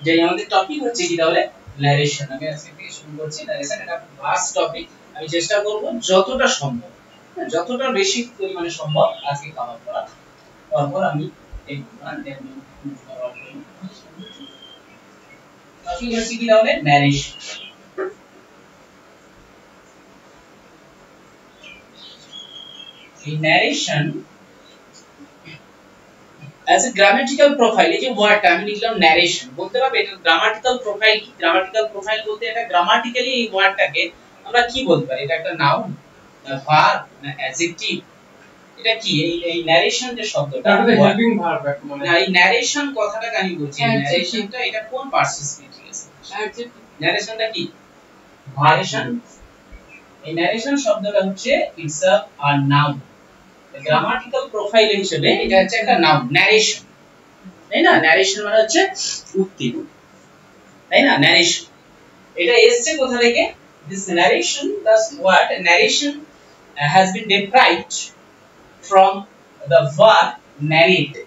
যে আমাদের টপিক হচ্ছে কি তাহলে ন্যারেশন। আমি আজকে থেকে শুরু করছি ন্যারেশন। এটা ভাস্ট টপিক, আমি চেষ্টা করব যতটা সম্ভব, যতটা বেশি পরিমাণে সম্ভব আজকে কভার করা। তারপর আমি এই টপিক হচ্ছে কি তাহলে ন্যারেশন। এই narration as a grammatical profile, এই যে ওয়ার্ডটা আমি লিখলাম ন্যারেশন, বলতে পারবে এটা গ্রামাটিক্যাল প্রোফাইল কি? গ্রামাটিক্যাল প্রোফাইল বলতে এটা গ্রামাটিক্যালি এই ওয়ার্ডটাকে আমরা কি বলতে পারি? এটা একটা নাউন না ভার্ব না অ্যাডজেক্টিভ? এটা কি? এই ন্যারেশন যে শব্দটা এটা হেল্পিং ভার্ব মানে না, এই ন্যারেশন কথাটাকে আমি বলছি ন্যারেশনটা এটা কোন পার্টিসিপেন্ট আছে? অ্যাডজেক্টিভ। ন্যারেশনটা কি? ভার্সন। এই ন্যারেশন শব্দটা হচ্ছে it's a noun. Grammatical profile হিসেবে এটা হচ্ছে একটা নাউন ন্যারেশন, তাই না? ন্যারেশন মানে হচ্ছে উক্তি, তাই না? ন্যারেশন এটা এসছে কোথা থেকে? This narration, thus what narration has been derived from the verb narrate.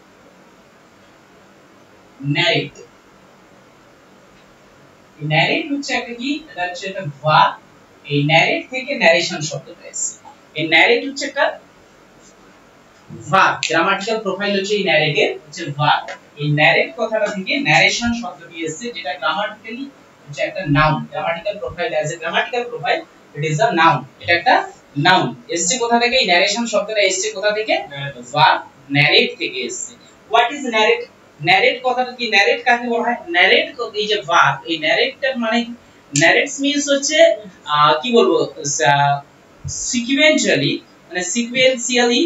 Narrate. narrate হচ্ছে একটা কি? এটা হচ্ছে একটা verb। এই narrate থেকে narration শব্দটা এসেছে। এই narrate হচ্ছে একটা ভার্ব। গ্রামাটিক্যাল প্রোফাইল হচ্ছে এই ন্যারেটের হচ্ছে ভার্ব। এই ন্যারেট কথাটা থেকে ন্যারেশন শব্দটি এসেছে, যেটা গ্রামাটিক্যালি হচ্ছে একটা noun. Grammatical profile as a grammatical profile it is a noun. এটা একটা নাউন। এসেছে কোথা থেকে? এই ন্যারেশন শব্দটা এসেছে কোথা থেকে? ভার্ব ন্যারেট থেকে এসেছে। What is narrate? ন্যারেট কথাটা কি? ন্যারেট কাকে বলা হয়? ন্যারেট এই যে ভার্ব, এই ন্যারেটটা মানে ন্যারেটস মিন্স হচ্ছে কি বলবো, সিকুয়েন্সিয়ালি মানে সিকোয়েন্সিয়ালি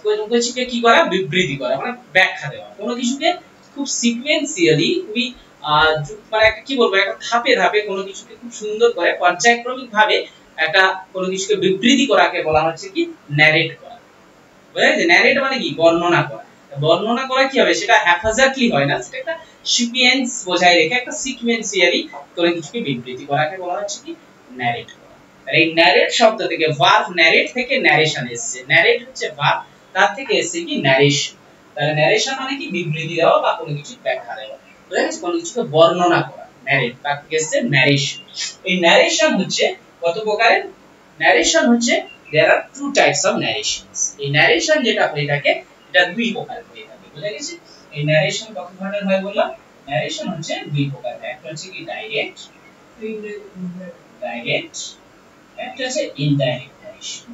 কোনো কিছুকে কি করা? বিবৃতি করা, মানে ব্যাখ্যা দেওয়া। কোনো কিছুকে খুব সিকোয়েন্সিয়ালি, খুবই মানে একটা কি বলবো, একটা ধাপে ধাপে কোনো কিছুকে খুব সুন্দর করে পর্যায়ক্রমিক ভাবে একটা কোনো কিছুকে বিবৃতি করাকে বলা হচ্ছে কি? ন্যারেট করা। বুঝা গেছে? ন্যারেট মানে কি? বর্ণনা করা। বর্ণনা করা কি হবে? সেটা হ্যাফাজার্টলি হয় না, সেটা একটা সিকোয়েন্স বজায় রেখে একটা সিকোয়েন্সিয়ালি কোনো কিছুকে বিবৃতি করাকে বলা হচ্ছে কি? ন্যারেট করা। এই ন্যারেট শব্দ থেকে ভার্ব ন্যারেট থেকে ন্যারেশন এসেছে। ন্যারেট হচ্ছে ভার্ব, তার থেকে এসেছে কি? ন্যারেশন। তাহলে ন্যারেশন মানে কি? বিবৃতি দেওয়া বা কোনো কিছু ব্যাখ্যা দেওয়া, বুঝা গেছে? কোনো কিছুকে বর্ণনা করা। ন্যারেট, তার থেকে এসেছে ন্যারেশন। এই ন্যারেশন হচ্ছে কত প্রকারের? ন্যারেশন হচ্ছে there are two types of narrations. এই ন্যারেশন যেটা হয়ে থাকে এটা দুই প্রকার হয়ে থাকে, বুঝা গেছে? এই ন্যারেশন কত ধরনের হয় বললাম? ন্যারেশন হচ্ছে দুই প্রকার। একটা হচ্ছে কি? ডাইরেক্ট, ডাইরেক্ট, একটা হচ্ছে indirect narration.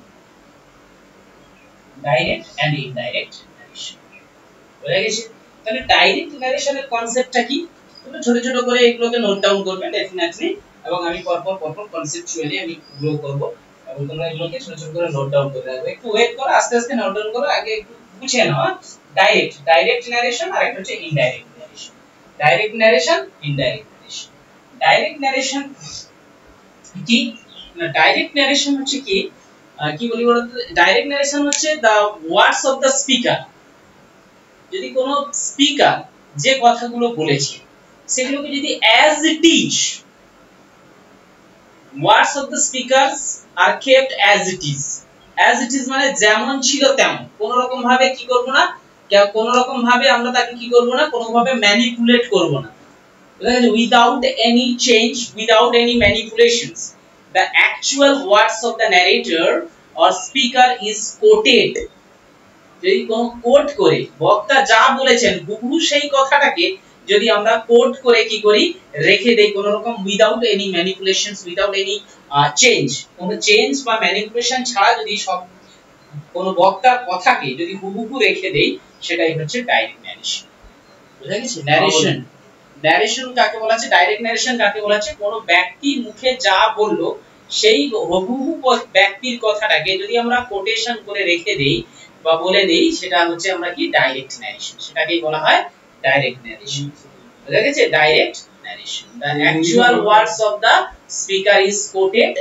Direct and indirect narration, বুঝা গেছে? তাহলে ডাইরেক্ট ন্যারেশনের কনসেপ্টটা কি? তোমরা ছোট ছোট করে এগুলোকে নোট ডাউন করবে ডেফিনেটলি, এবং আমি পরপর কনসেপচুয়ালি আমি গ্রো করব, এবং তোমরা এগুলোকে ছোট ছোট করে নোট ডাউন করে রাখবে। একটু ওয়েট করো, আস্তে আস্তে নোট ডাউন করো, আগে একটু বুঝে নাও। ডাইরেক্ট ন্যারেশন আর একটা হচ্ছে indirect narration. Direct narration, indirect narration. Direct narration কি? না, ডাইরেক্ট ন্যারেশন হচ্ছে কি? কি বলি বলতো? ডাইরেক্ট ন্যারেশন হচ্ছে দা ওয়ার্ডস অফ দা স্পিকার। যদি কোনো স্পিকার যে কথাগুলো বলেছে সেগুলোকে যদি as it is, words of the speakers are kept as it is. As it is মানে যেমন ছিল তেমন, কোনো রকম ভাবে কি করব না, কোনো রকম ভাবে আমরা তাকে কি করব না, কোনো ভাবে ম্যানিপুলেট করব না, without any change, without any manipulations. The actual words of the narrator or speaker is quoted. যদি কোন কোট করে বক্তা যা বলেছেন হুবহু সেই কথাটাকে যদি আমরা কোট করে কি করি? রেখে দেই, কোন রকম without any manipulations, without any change, কোনো চেঞ্জ বা ম্যানিপুলেশন ছাড়া যদি সব কোন বক্তার কথাকে যদি হুবহু রেখে দেই, সেটাই হচ্ছে ডাইরেক্ট ন্যারেশন। বুঝা গেছে? ন্যারেশন, ন্যারেশন কাকে বলা হচ্ছে? ডাইরেক্ট ন্যারেশন কাকে বলা হচ্ছে? কোন ব্যক্তি মুখে যা বললো সেই হুবহু ব্যক্তির কথাটাকে যদি আমরা কোটেশন করে রেখে দেই বা বলে দেই, সেটা হচ্ছে আমরা কি? Direct narration. সেটাকেই বলা হয় ডাইরেক্ট ন্যারেশন। বুঝা গেছে? Direct narration, the actual words of the speaker is quoted,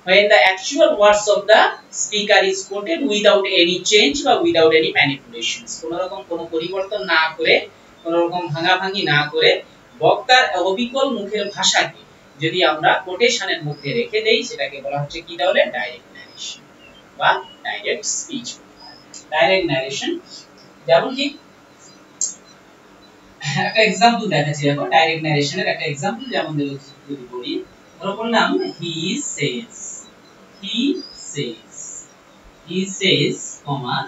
when the actual words of the speaker is quoted without any change বা without any manipulations, কোন রকম কোন পরিবর্তন না করে, কোন রকম ভাঙাভাঙি না করে বক্তার অবিকল মুখের ভাষাকে যদি আমরা কোটেশনের মধ্যে রেখে দেই, সেটাকে বলা হচ্ছে কি? তাহলে ডাইরেক্ট ন্যারেশন বা ডাইরেক্ট স্পিচ। ডাইরেক্ট ন্যারেশন যেমন কি একটা एग्जांपल দেখাচ্ছি দেখো ডাইরেক্ট ন্যারেশনের একটা एग्जांपल যেমন যদি বলি ধরো বললাম হি সেজ হি সেজ হি সেজ কমা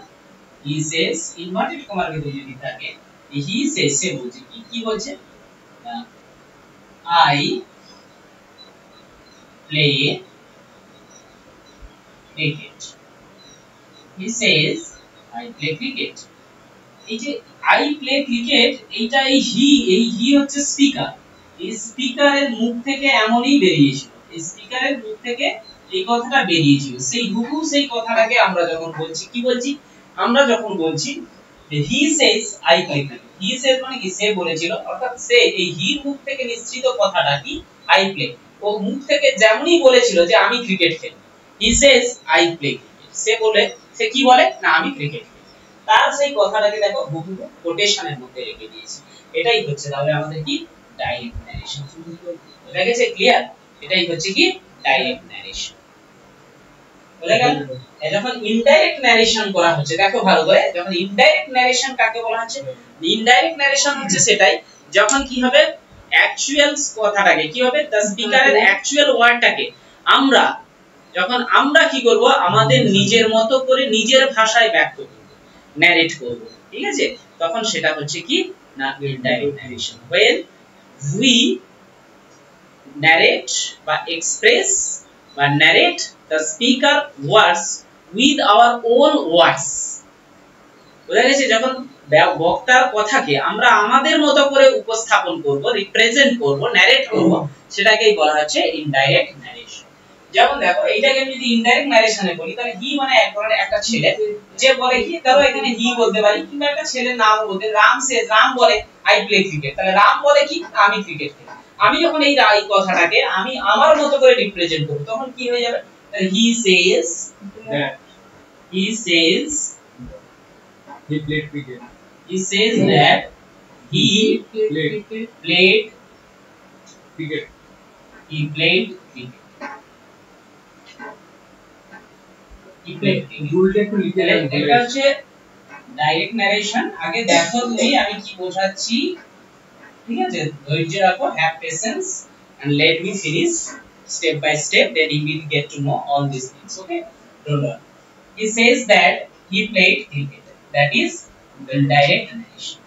হি সেজ ইনভার্টেড কমার ভিতরে যদি থাকে হি সেজ সে বলছে কি কি বলছে I play cricket he says I play cricket এই যে আই প্লে ক্রিকেট এইটা এই হি হচ্ছে স্পিকার এই স্পিকারের মুখ থেকে এমনই বেরিয়েছিল এই স্পিকারের মুখ থেকে এই কথাটা বেরিয়েছিল সেই হুবহু সেই কথাটাকে আমরা যখন বলছি কি বলছি আমরা যখন বলছি he says I play cricket he says মানে কি সে বলেছিল অর্থাৎ সে এই হির মুখ থেকে নিঃসৃত কথাটা কি আই প্লে ও মুখ থেকে যেমনই বলেছিল যে আমি ক্রিকেট খেলি হি সেজ আই প্লে ক্রিকেট সে কি বলে না আমি ক্রিকেট খেলি তার সেই কথাটাকে দেখো হুবহু কোটেশনের মধ্যে রেখে দিয়েছি এটাই হচ্ছে তাহলে আমাদের কি ডাইরেক্ট ন্যারেশন বুঝা গেছে ক্লিয়ার এটাই হচ্ছে কি ডাইরেক্ট ন্যারেশন বুঝা গেল যখন ইনডাইরেক্ট ন্যারেশন করা হচ্ছে দেখো ভালো করে যখন ইনডাইরেক্ট ন্যারেশন কাকে বলা হচ্ছে ইনডাইরেক্ট ন্যারেশন হচ্ছে সেটাই যখন কি হবে অ্যাকচুয়াল কথাটাকে কি হবে দা স্পিকারের অ্যাকচুয়াল ওয়ার্ডটাকে আমরা যখন আমরা কি করব আমাদের নিজের মতো করে নিজের ভাষায় ব্যক্ত করব narrate করব ঠিক আছে তখন সেটা হচ্ছে কি না indirect narration when we narrate বা express বা narrate the speaker words with our own words বুঝা গেছে যখন বক্তার কথাকে আমরা আমাদের মতো করে উপস্থাপন করব রিপ্রেজেন্ট করব narrate করব সেটাকেই বলা হচ্ছে indirect narration যেমন দেখো এইটাকে আমি যদি ইনডাইরেক্ট ন্যারেশনে বলি তাহলে হি মানে এক ধরনের একটা ছেলে যে বলে কি ধরো এখানে হি বলতে পারি কিংবা একটা ছেলের নাম বলতে রাম বলে আই প্লে ক্রিকেট তাহলে রাম বলে কি আমি ক্রিকেট খেলি আমি যখন এই কথাটাকে আমি আমার মতো করে রিপ্রেজেন্ট করব তখন কি হয়ে যাবে হি সেজ he played cricket he says that he played cricket এটা হচ্ছে ডাইরেক্ট ন্যারেশন আগে দেখো তুমি আমি কি বোঝাচ্ছি ঠিক আছে ধৈর্য রাখো have patience and let me finish step by step then you will get to know all these things okay don't worry he says that he played cricket that is indirect narration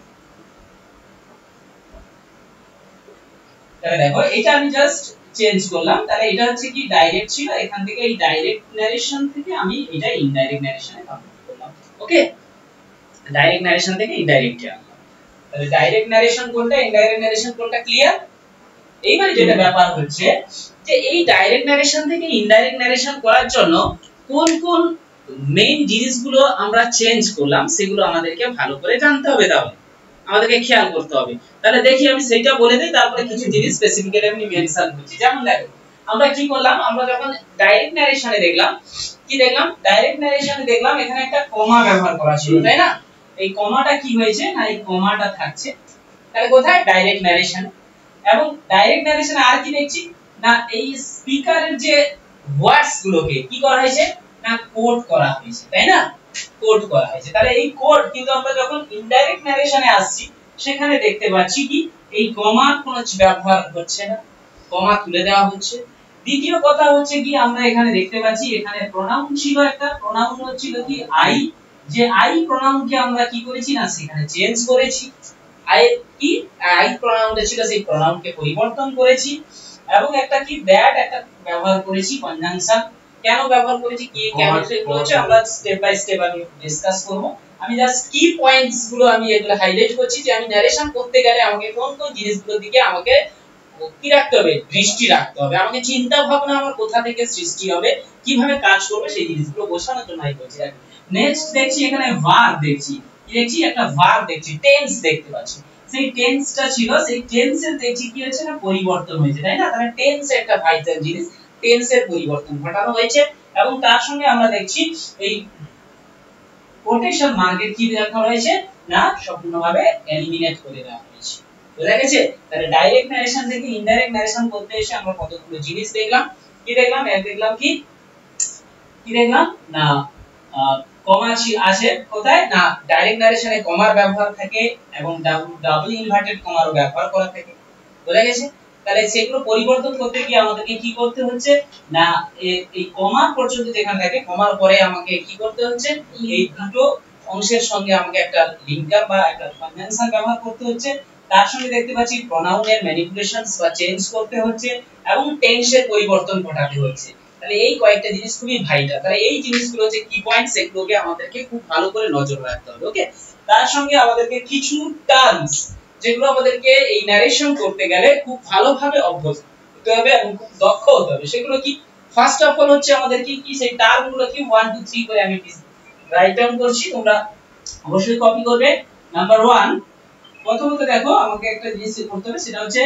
তাহলে দেখো এটা আমি just change করলাম তাহলে এটা হচ্ছে কি direct ছিল এখান থেকে এই ডাইরেক্ট ন্যারেশন থেকে আমি এটা ইনডাইরেক্ট ন্যারেশনে কনভার্ট করলাম ওকে ডাইরেক্ট ন্যারেশন থেকে ইনডাইরেক্টে আনলাম তাহলে ডাইরেক্ট ন্যারেশন কোনটা ইনডাইরেক্ট ন্যারেশন কোনটা ক্লিয়ার এইবার যেটা ব্যাপার হচ্ছে যে এই ডাইরেক্ট ন্যারেশন থেকে ইনডাইরেক্ট ন্যারেশন করার জন্য কোন কোন মেইন জিনিসগুলো আমরা চেঞ্জ করলাম সেগুলো আমাদেরকে ভালো করে জানতে হবে তাহলে আমাদেরকে খেয়াল করতে হবে তাহলে দেখি আমি সেটা বলে দেই তারপরে কিছু জিনিস স্পেসিফিক্যালি আমি মেনশন করছি যেমন দেখো আমরা কি করলাম আমরা যখন ডাইরেক্ট ন্যারেশনে দেখলাম কি দেখলাম ডাইরেক্ট ন্যারেশনে দেখলাম এখানে একটা কমা ব্যবহার করা ছিল তাই না এই কমাটা কি হয়েছে না এই কমাটা থাকছে তাহলে কোথায় ডাইরেক্ট ন্যারেশন এবং ডাইরেক্ট ন্যারেশনে আর কি দেখছি না এই স্পিকারের যে ওয়ার্ডস গুলোকে কি করা হয়েছে না কোড করা হয়েছে তাই না কোড করা হয়েছে তাহলে এই কোড কিন্তু আমরা যখন ইনডাইরেক্ট ন্যারেশনে আসছি সেখানে দেখতে পাচ্ছি কি এই কমার কোনো ব্যবহার হচ্ছে না কমা তুলে দেওয়া হচ্ছে দ্বিতীয় কথা হচ্ছে কি আমরা এখানে দেখতে পাচ্ছি এখানে প্রোনাউন ছিল একটা প্রোনাউন হচ্ছিল কি আই যে আই প্রোনাউনকে আমরা কি করেছি না সেখানে চেঞ্জ করেছি আই প্রোনাউনটা ছিল সেই প্রোনাউনকে পরিবর্তন করেছি এবং একটা কি দ্যাট একটা ব্যবহার করেছি কনজাংশন কেন ব্যবহার করেছি কি কেন সেগুলো হচ্ছে আমরা স্টেপ বাই স্টেপ আমি ডিসকাস করব আমি জাস্ট কি পয়েন্টস গুলো আমি এগুলো হাইলাইট করছি যে আমি ন্যারেশন করতে গেলে আমাকে কোন কোন জিনিসগুলোর দিকে আমাকে কি রাখতে হবে দৃষ্টি রাখতে হবে আমাকে চিন্তা ভাবনা আমার কোথা থেকে সৃষ্টি হবে কিভাবে কাজ করবে সেই জিনিসগুলো বোঝানোর জন্য আমি বলছি নেক্সট দেখছি এখানে ভার্ব দেখছি কি দেখছি একটা ভার্ব দেখছি টেন্স দেখতে পাচ্ছি সেই টেন্সটা ছিল সেই টেন্সের দেখছি কি হচ্ছে না পরিবর্তন হয়েছে তাই না তাহলে টেন্স একটা ভাইটাল জিনিস টেন্সের পরিবর্তন ঘটানো হয়েছে এবং তার সঙ্গে আমরা দেখছি এই কোটেশন মার্কেট কি দেখা হয়েছে না সম্পূর্ণভাবে এলিমিনেট করে দেওয়া হয়েছে বুঝা গেছে তাহলে ডাইরেক্ট ন্যারেশন থেকে ইনডাইরেক্ট ন্যারেশন করতে এসে আমরা কতগুলো জিনিস দেখলাম কি দেখলাম এক দেখলাম কি দেখলাম না কমা আছে কোথায় না ডাইরেক্ট নারেশনে কমার ব্যবহার থাকে এবং ডাবল ইনভার্টেড কমারও ব্যবহার করা থাকে বোঝা গেছে তাহলে সেগুলো পরিবর্তন করতে গিয়ে আমাদেরকে কি করতে হচ্ছে না এই কমা পর্যন্ত যেখানে থাকে কমার পরে আমাকে কি করতে হচ্ছে এই দুটো অংশের সঙ্গে আমাকে একটা লিঙ্কআপ বা একটা কনভেনশন ব্যবহার করতে হচ্ছে তার সঙ্গে দেখতে পাচ্ছি প্রোনাউনের ম্যানিপুলেশনস বা চেঞ্জ করতে হচ্ছে এবং টেন্সের পরিবর্তন ঘটাতে হচ্ছে তাহলে এই কয়েকটা জিনিস খুবই ভাইটাল তাহলে এই জিনিসগুলো হচ্ছে কি পয়েন্টস এগুলোকে আমাদেরকে খুব ভালো করে নজর রাখতে হবে ওকে তার সঙ্গে আমাদেরকে কিছু টার্মস যেগুলো আমাদেরকে এই নারেশন করতে গেলে খুব ভালোভাবে অভ্যস্ত হতে হবে এবং খুব দক্ষ হতে হবে সেগুলো কি ফার্স্ট অফ অল হচ্ছে আমাদের কি সেই টার্মগুলো কি 1 2 3 করে আমি রাইট ডাউন করছি তোমরা অবশ্যই কপি করবে নাম্বার 1 প্রথমত দেখো আমাকে একটা জিনিস করতে হবে সেটা হচ্ছে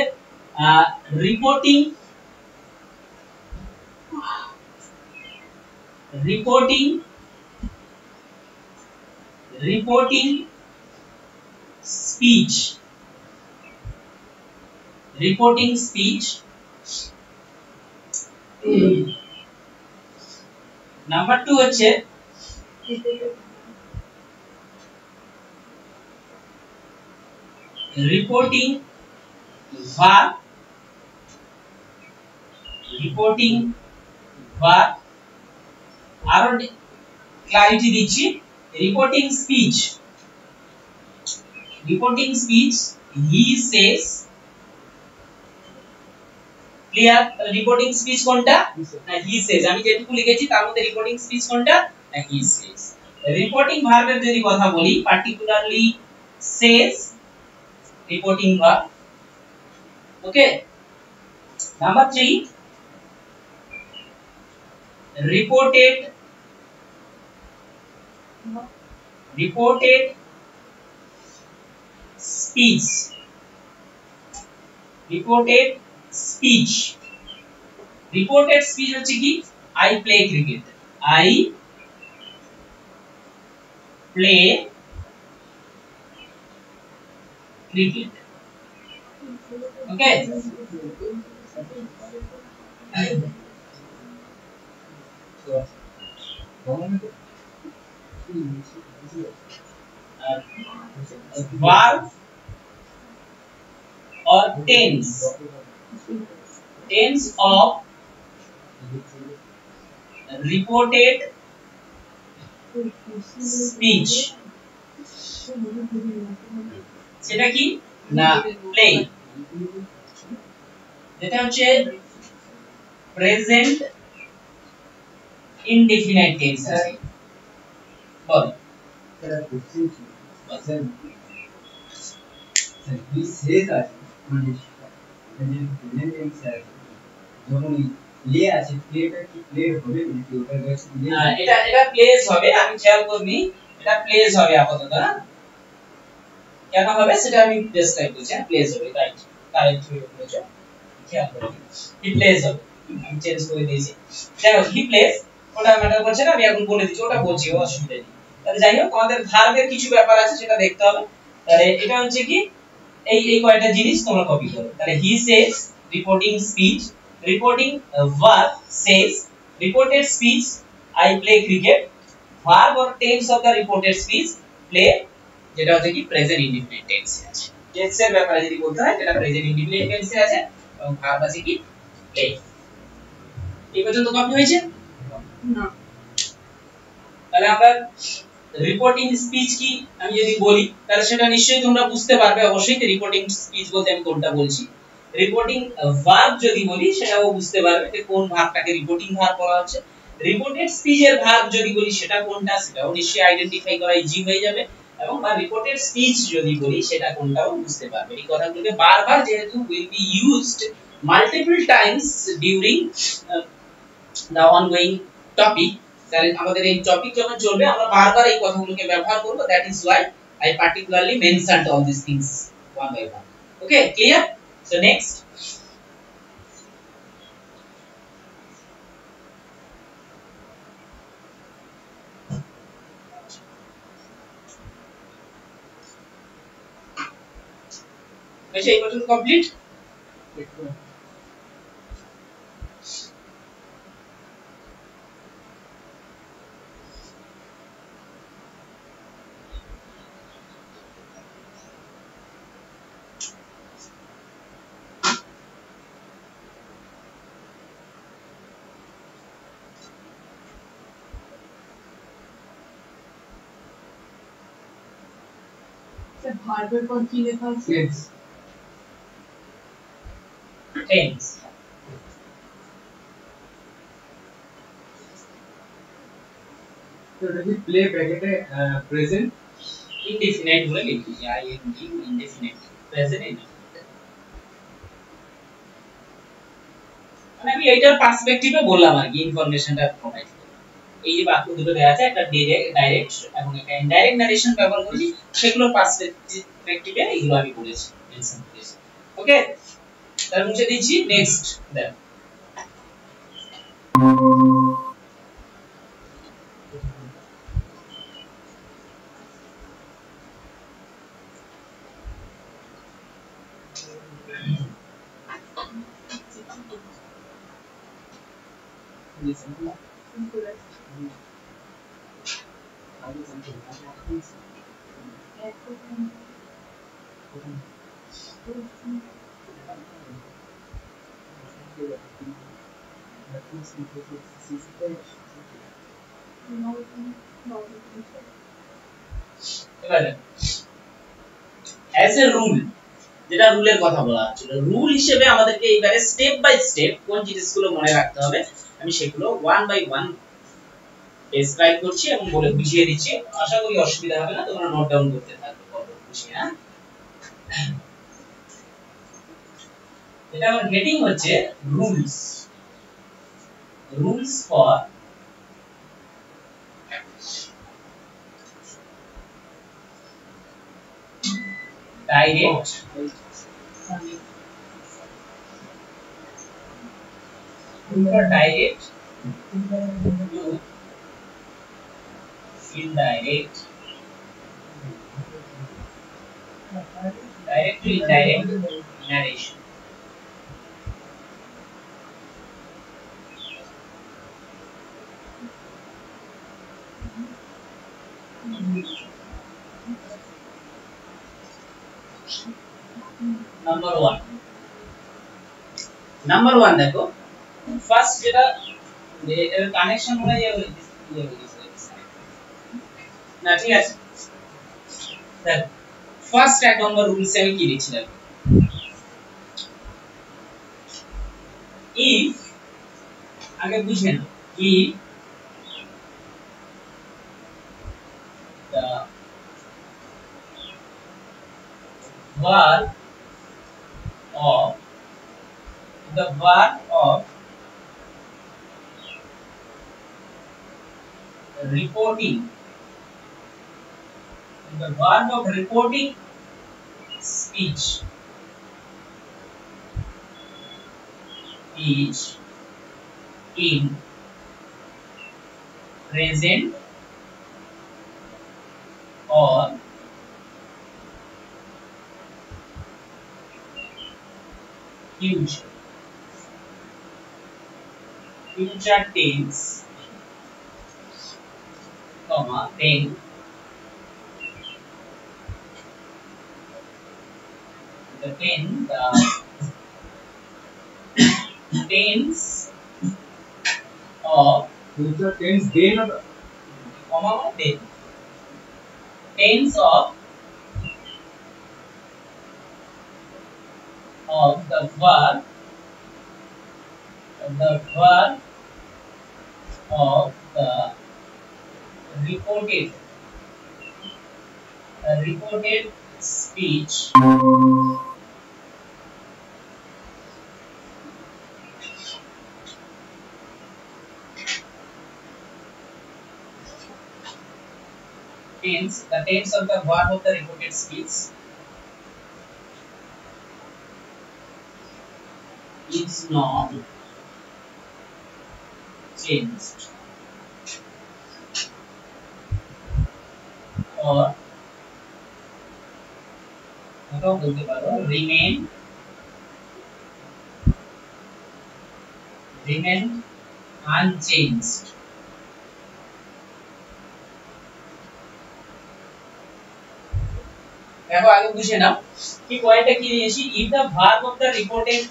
রিপোর্টিং speech নাম্বার 2 হচ্ছে reporting verb আরো ক্লারিটি দিচ্ছি reporting speech he says clear reporting speech কোনটা না he says আমি যেটুকু লিখেছি তার মধ্যে রিপোর্টিং স্পিচ কোনটা না he says রিপোর্টিং ভার্বের যদি কথা বলি particularly says reporting verb okay number 3 reported speech হচ্ছে কি I play cricket okay verb or tense of reported speech সেটা কি না play যেটা হচ্ছে প্রেজেন্ট ইনডিফিনাইট টেন্স আছে বল সেটা কোশ্চেন ছিল স্যার স্যার কি শেষ আছে মানে প্রেজেন্ট টেন্স আছে যখন প্লে আছে প্লেটা কি প্লে হবে নাকি ওটা জাস্ট প্লে এটা প্লেস হবে আমি খেয়াল করনি এটা প্লেস হবে আপাতত না কেন হবে সেটা আমি ডেসক্রাইব করছি প্লেস হবে রাইট কারেক্ট হয়ে বলেছো খেয়াল করো হি প্লেস হবে আমি চেঞ্জ করে দিয়েছি দেখো হি প্লেস ওটা ম্যাটার করছে না আমি এখন বলে দিচ্ছি ওটা বলছি অসুবিধা নেই তাহলে যাই হোক আমাদের ভার্বের কিছু ব্যাপার আছে সেটা দেখতে হবে তাহলে এটা হচ্ছে কি এই কয়টা জিনিস তোমরা কপি করো তাহলে he says reporting speech reporting verb says reported speech I play cricket verb or tense of the reported speech play যেটা হচ্ছে কি প্রেজেন্ট ইনডিফিনিট টেন্সে আছে টেন্সের ব্যাপারে যদি বলতে হয় এটা প্রেজেন্ট ইনডিফিনিট টেন্সে আছে এবং ভার্ব আছে কি প্লে এই পর্যন্ত কপি হয়েছে না তাহলে আমরা রিপোর্টিং স্পিচ কি আমি যদি বলি তাহলে সেটা নিশ্চয়ই তোমরা বুঝতে পারবে অবশ্যই রিপোর্টিং স্পিচ বলতে আমি কোনটা বলছি রিপোর্টিং ভার্ব যদি বলি সেটাও বুঝতে পারবে যে কোন ভার্বটাকে রিপোর্টিং ভার্ব বলা হচ্ছে রিপোর্টেড স্পিচের ভার্ব যদি বলি সেটা কোনটা সেটাও নিশ্চয়ই আইডেন্টিফাই করা ইজি হয়ে যাবে এবং বা রিপোর্টেড স্পিচ যদি বলি সেটা কোনটাও বুঝতে পারবে এই কথাগুলোকে বারবার যেহেতু will be used multiple Times during the ongoing topic তাহলে আমাদের এই টপিক যখন চলবে আমরা বারবার এই কথাগুলোকে ব্যবহার করব that is why I particularly mentioned all these things one by one okay clear so next আচ্ছা এই পর্যন্ত কমপ্লিট ভার্বের পর কি লেখা আছে? টেন্স তো এটা কি প্লে ব্র্যাকেটে প্রেজেন্ট ইনডেফিনাইট বলে লিখি আইএনজি ইনডেফিনাইট প্রেজেন্ট ইনডেফিনাইট মানে আমি এইটার পার্সপেক্টিভে বললাম আর কি ইনফরমেশনটা প্রোভাইড করলাম এই যে বাক্য দুটো দেয়া আছে একটা ডাইরেক্ট এবং একটা ইনডাইরেক্ট নারেশন ব্যবহার করেছি সেগুলোর পার্সপেক্টিভে এইগুলো আমি বলেছি মেনশন করেছি ওকে তাহলে মুছে দিচ্ছি নেক্সট দেন এবারে অ্যাজ এ রুল যেটা রুলের কথা বলা হচ্ছিল রুল হিসেবে আমাদেরকে এইবারে স্টেপ বাই স্টেপ কোন জিনিসগুলো মনে রাখতে হবে আমি সেগুলো ওয়ান বাই ওয়ান ডেসক্রাইব করছি এবং বলে বুঝিয়ে দিচ্ছি আশা করি অসুবিধা হবে না তোমরা নোট ডাউন করতে থাকবে কত খুশি হ্যাঁ এটা আমার হেডিং হচ্ছে rules rules for direct direct to indirect direct to indirect narration number 1 দেখো ফার্স্ট যেটা এর কানেকশন হলো না ঠিক আছে দেখ ফার্স্ট এক নম্বর রুলস আমি কি লিখছিলাম if আগে বুঝেন if the verb of reporting speech is in present or future tense comma then the tense of future tense then or comma then tense of the verb of the reported speech the tense of the verb of the reported speech is not changed or বলতে পারো remain unchanged দেখো আগে বুঝে নাও কি পয়েন্টটা কি নিয়েছি if the verb of the reported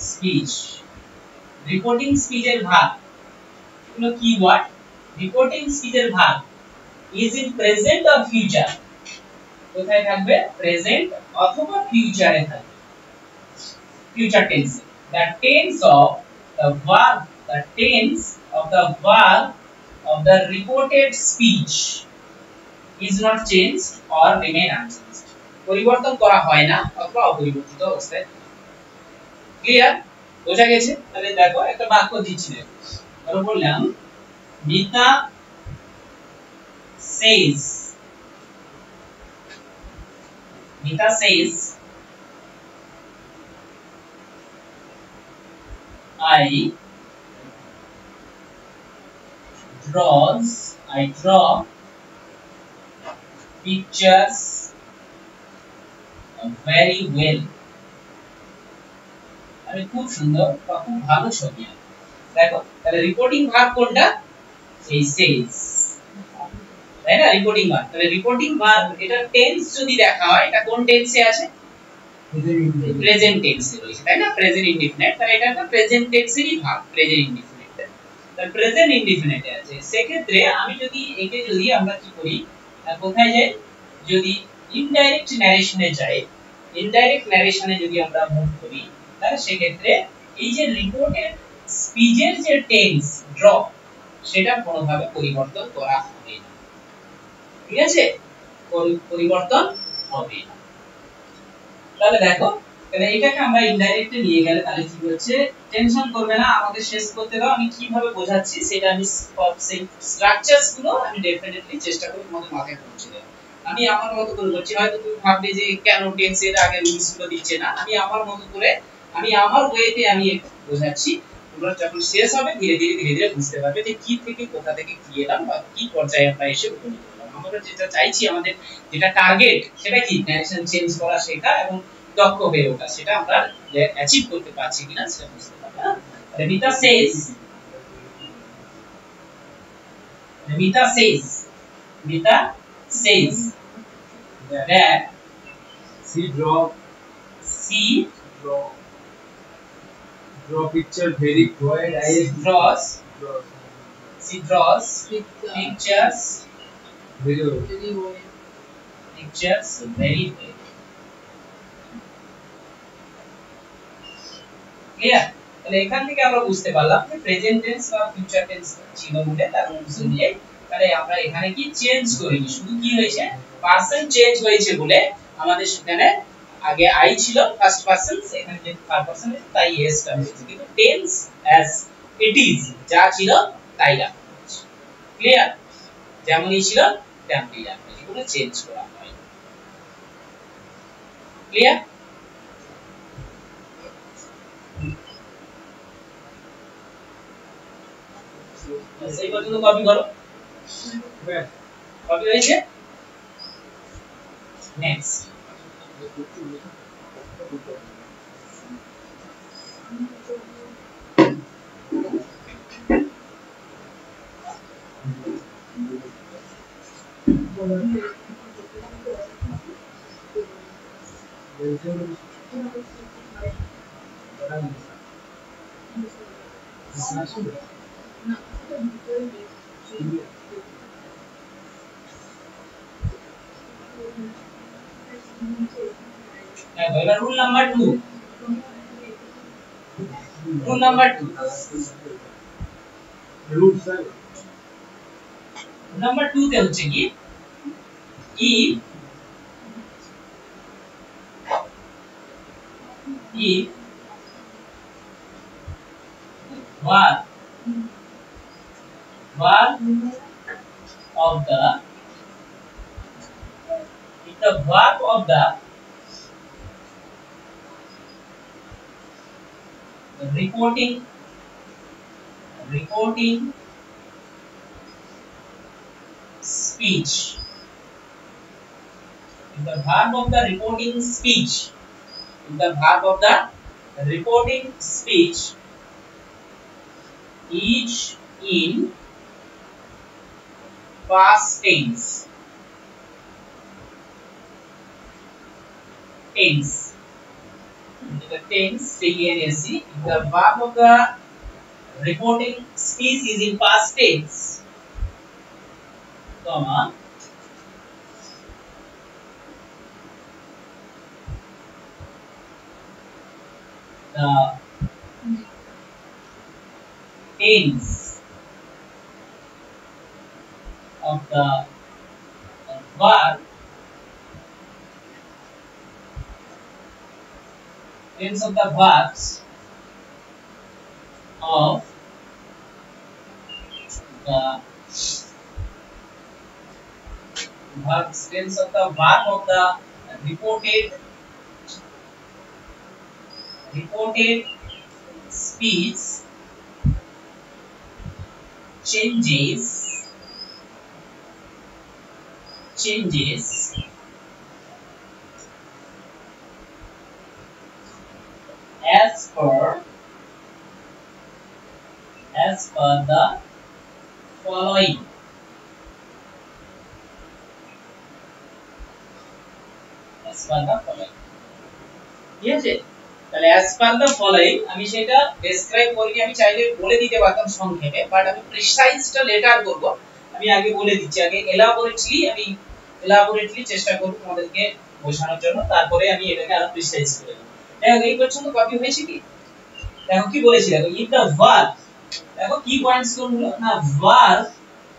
speech reporting speech এর ভার্ব এগুলো কি ওয়ার্ড রিপোর্টিং স্পিচের verb is in present or future, কোথায় থাকবে? প্রেজেন্ট অথবা ফিউচারে থাকবে, ফিউচার টেন্সে। the tense of the verb the tense of the verb of the reported speech is not changed or remain unchanged, পরিবর্তন করা হয় না অথবা অপরিবর্তিত অবস্থায়। ক্লিয়ার? বোঝা গেছে? তাহলে দেখো একটা বাক্য দিচ্ছি, দেখো ধরো বললাম Mita says, Mita says I draw pictures very well, আমি খুব সুন্দর বা খুব ভালো ছবি আঁকি। দেখো তাহলে রিপোর্টিং ভার্ব কোনটা? এই says, তাই না? রিপোর্টিং ভার্ব, তাহলে রিপোর্টিং ভার্ব এটা টেন্স যদি দেখা হয় এটা কোন টেন্সে আছে? প্রেজেন্ট টেন্সে রয়েছে, তাই না? প্রেজেন্ট ইনডিফিনিট, তাহলে এটা একটা প্রেজেন্ট টেন্সেরই ভার্ব, প্রেজেন্ট ইনডিফিনিট। তাহলে প্রেজেন্ট ইনডিফিনিটে আছে, সেক্ষেত্রে আমি যদি একে যদি আমরা কি করি, কোথায় যাই? যদি ইনডাইরেক্ট ন্যারেশনে যাই, ইনডাইরেক্ট ন্যারেশনে যদি আমরা মুভ করি, তাহলে সেক্ষেত্রে এই যে রিপোর্টেড স্পিচের যে টেন্স ড্র, সেটা কোনোভাবে পরিবর্তন করা হবে না, ঠিক আছে? পরিবর্তন হবে না। তাহলে দেখো, তাহলে এটাকে আমরা ইনডাইরেক্টলি নিয়ে গেলে তাহলে কি হচ্ছে? টেনশন করবে না, আমাদের শেষ করতে দাও, আমি কিভাবে বোঝাচ্ছি সেটা আমি সেই স্ট্রাকচারস গুলো আমি ডেফিনেটলি চেষ্টা করব তোমাদের মাথায় পৌঁছে দেওয়ার। আমি আমার মতো করে বলছি, হয়তো তুমি ভাববে যে কেন টেন্সের আগে রুলস গুলো দিচ্ছে না, আমি আমার মতো করে, আমি আমার ওয়েতে আমি বোঝাচ্ছি, তোমরা যখন শেষ হবে ধীরে ধীরে বুঝতে পারবে যে কি থেকে কোথা থেকে কি এলাম বা কি পর্যায়ে আমরা এসে উপনীত হলাম। আমরা যেটা চাইছি, আমাদের যেটা টার্গেট, সেটা কি? ন্যারেশন চেঞ্জ করা শেখা এবং দক্ষ হয়ে ওঠা, সেটা আমরা অ্যাচিভ করতে পারছি কিনা সেটা বুঝতে পারবে। Mita says that She draw picture very she draws pictures very well. very well. Clear? তাহলে এখান থেকে আমরা বুঝতে পারলাম যে প্রেজেন্ট টেন্স বা ফিউচার টেন্স ছিল বলে তার অনুযায়ী, তাহলে আমরা এখানে কি চেঞ্জ করিনি, শুধু কি হয়েছে? পারসন চেঞ্জ হয়েছে বলে আমাদের সেখানে আগে আই ছিল ফার্স্ট পারসন, এখানে যে থার্ড পারসন তাই এস টা হয়েছে, কিন্তু টেন্স অ্যাজ ইট ইজ যা ছিল তাই রাখা হয়েছে। ক্লিয়ার? যেমনই ছিল তেমনই রাখা হয়েছে, কোনো চেঞ্জ করা হয়নি। ক্লিয়ার? এই পর্যন্ত কপি করো, কপি হয়েছে? Next rule number 2, rule number 2 number 2 তে হচ্ছে কি, if verb of the reporting speech, the verb of the reporting speech is in past tense, the tense TNSE, the verb of the reporting speech is in past tense, comma the tense of the verb tense of the verbs of the verbs tense of the verb of the reported speech changes as per the following. As per the following. ঠিক আছে, তাহলে as per the following আমি সেটা describe করি, আমি চাইলে বলে দিতে পারতাম সংক্ষেপে, বাট আমি প্রিসাইজটা লেটার করব। আমি আগে বলে দিচ্ছি, আগে এলাবোরেটলি চেষ্টা করব তোমাদেরকে বোঝানোর জন্য, তারপরে আমি এটাকে আরো প্রিসাইজ করে দেব। দেখো এই পর্যন্ত কপি হয়েছে কি? দেখো কি বলেছি, দেখো ইফ দা ভার্ব, দেখো কি পয়েন্টস কোনগুলো না, verb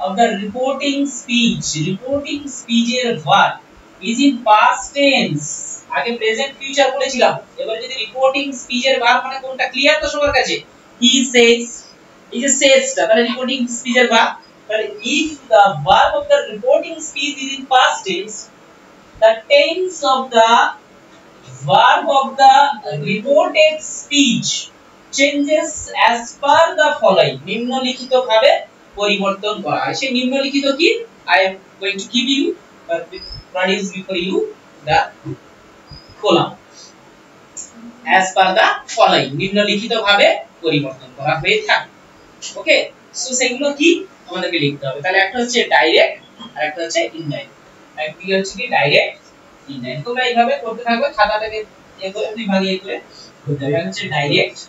of the reporting speech এর verb is in past tense, আগে প্রেজেন্ট ফিউচার বলেছিলাম, এবারে যদি রিপোর্টিং স্পিচ এর ভার্ব মানে কোনটা ক্লিয়ার তো সবার কাছে? হি সেজ, এই যে সেজটা তাহলে রিপোর্টিং স্পিচ এর ভার্ব, তাহলে if the verb of the reporting speech is in past tense, the tense of the verb of the reported speech changes as per the following, নিম্নলিখিত ভাবে পরিবর্তন করা হয়। সেই নিম্নলিখিত কি? I am going to give you produce before you the column as per the following, নিম্নলিখিত ভাবে পরিবর্তন করা হয়ে থাকে। ওকে, সো সেগুলো কি আমাদেরকে লিখতে হবে। তাহলে একটা হচ্ছে ডাইরেক্ট আর একটা হচ্ছে ইনডাইরেক্ট। একটি হচ্ছে কি ডাইরেক্ট, ইনডাইরেক্ট। তোমরা এইভাবে করতে থাকবে, খাতাটাকে এ করে দুই ভাগে এ করে করতে হবে। হচ্ছে ডাইরেক্ট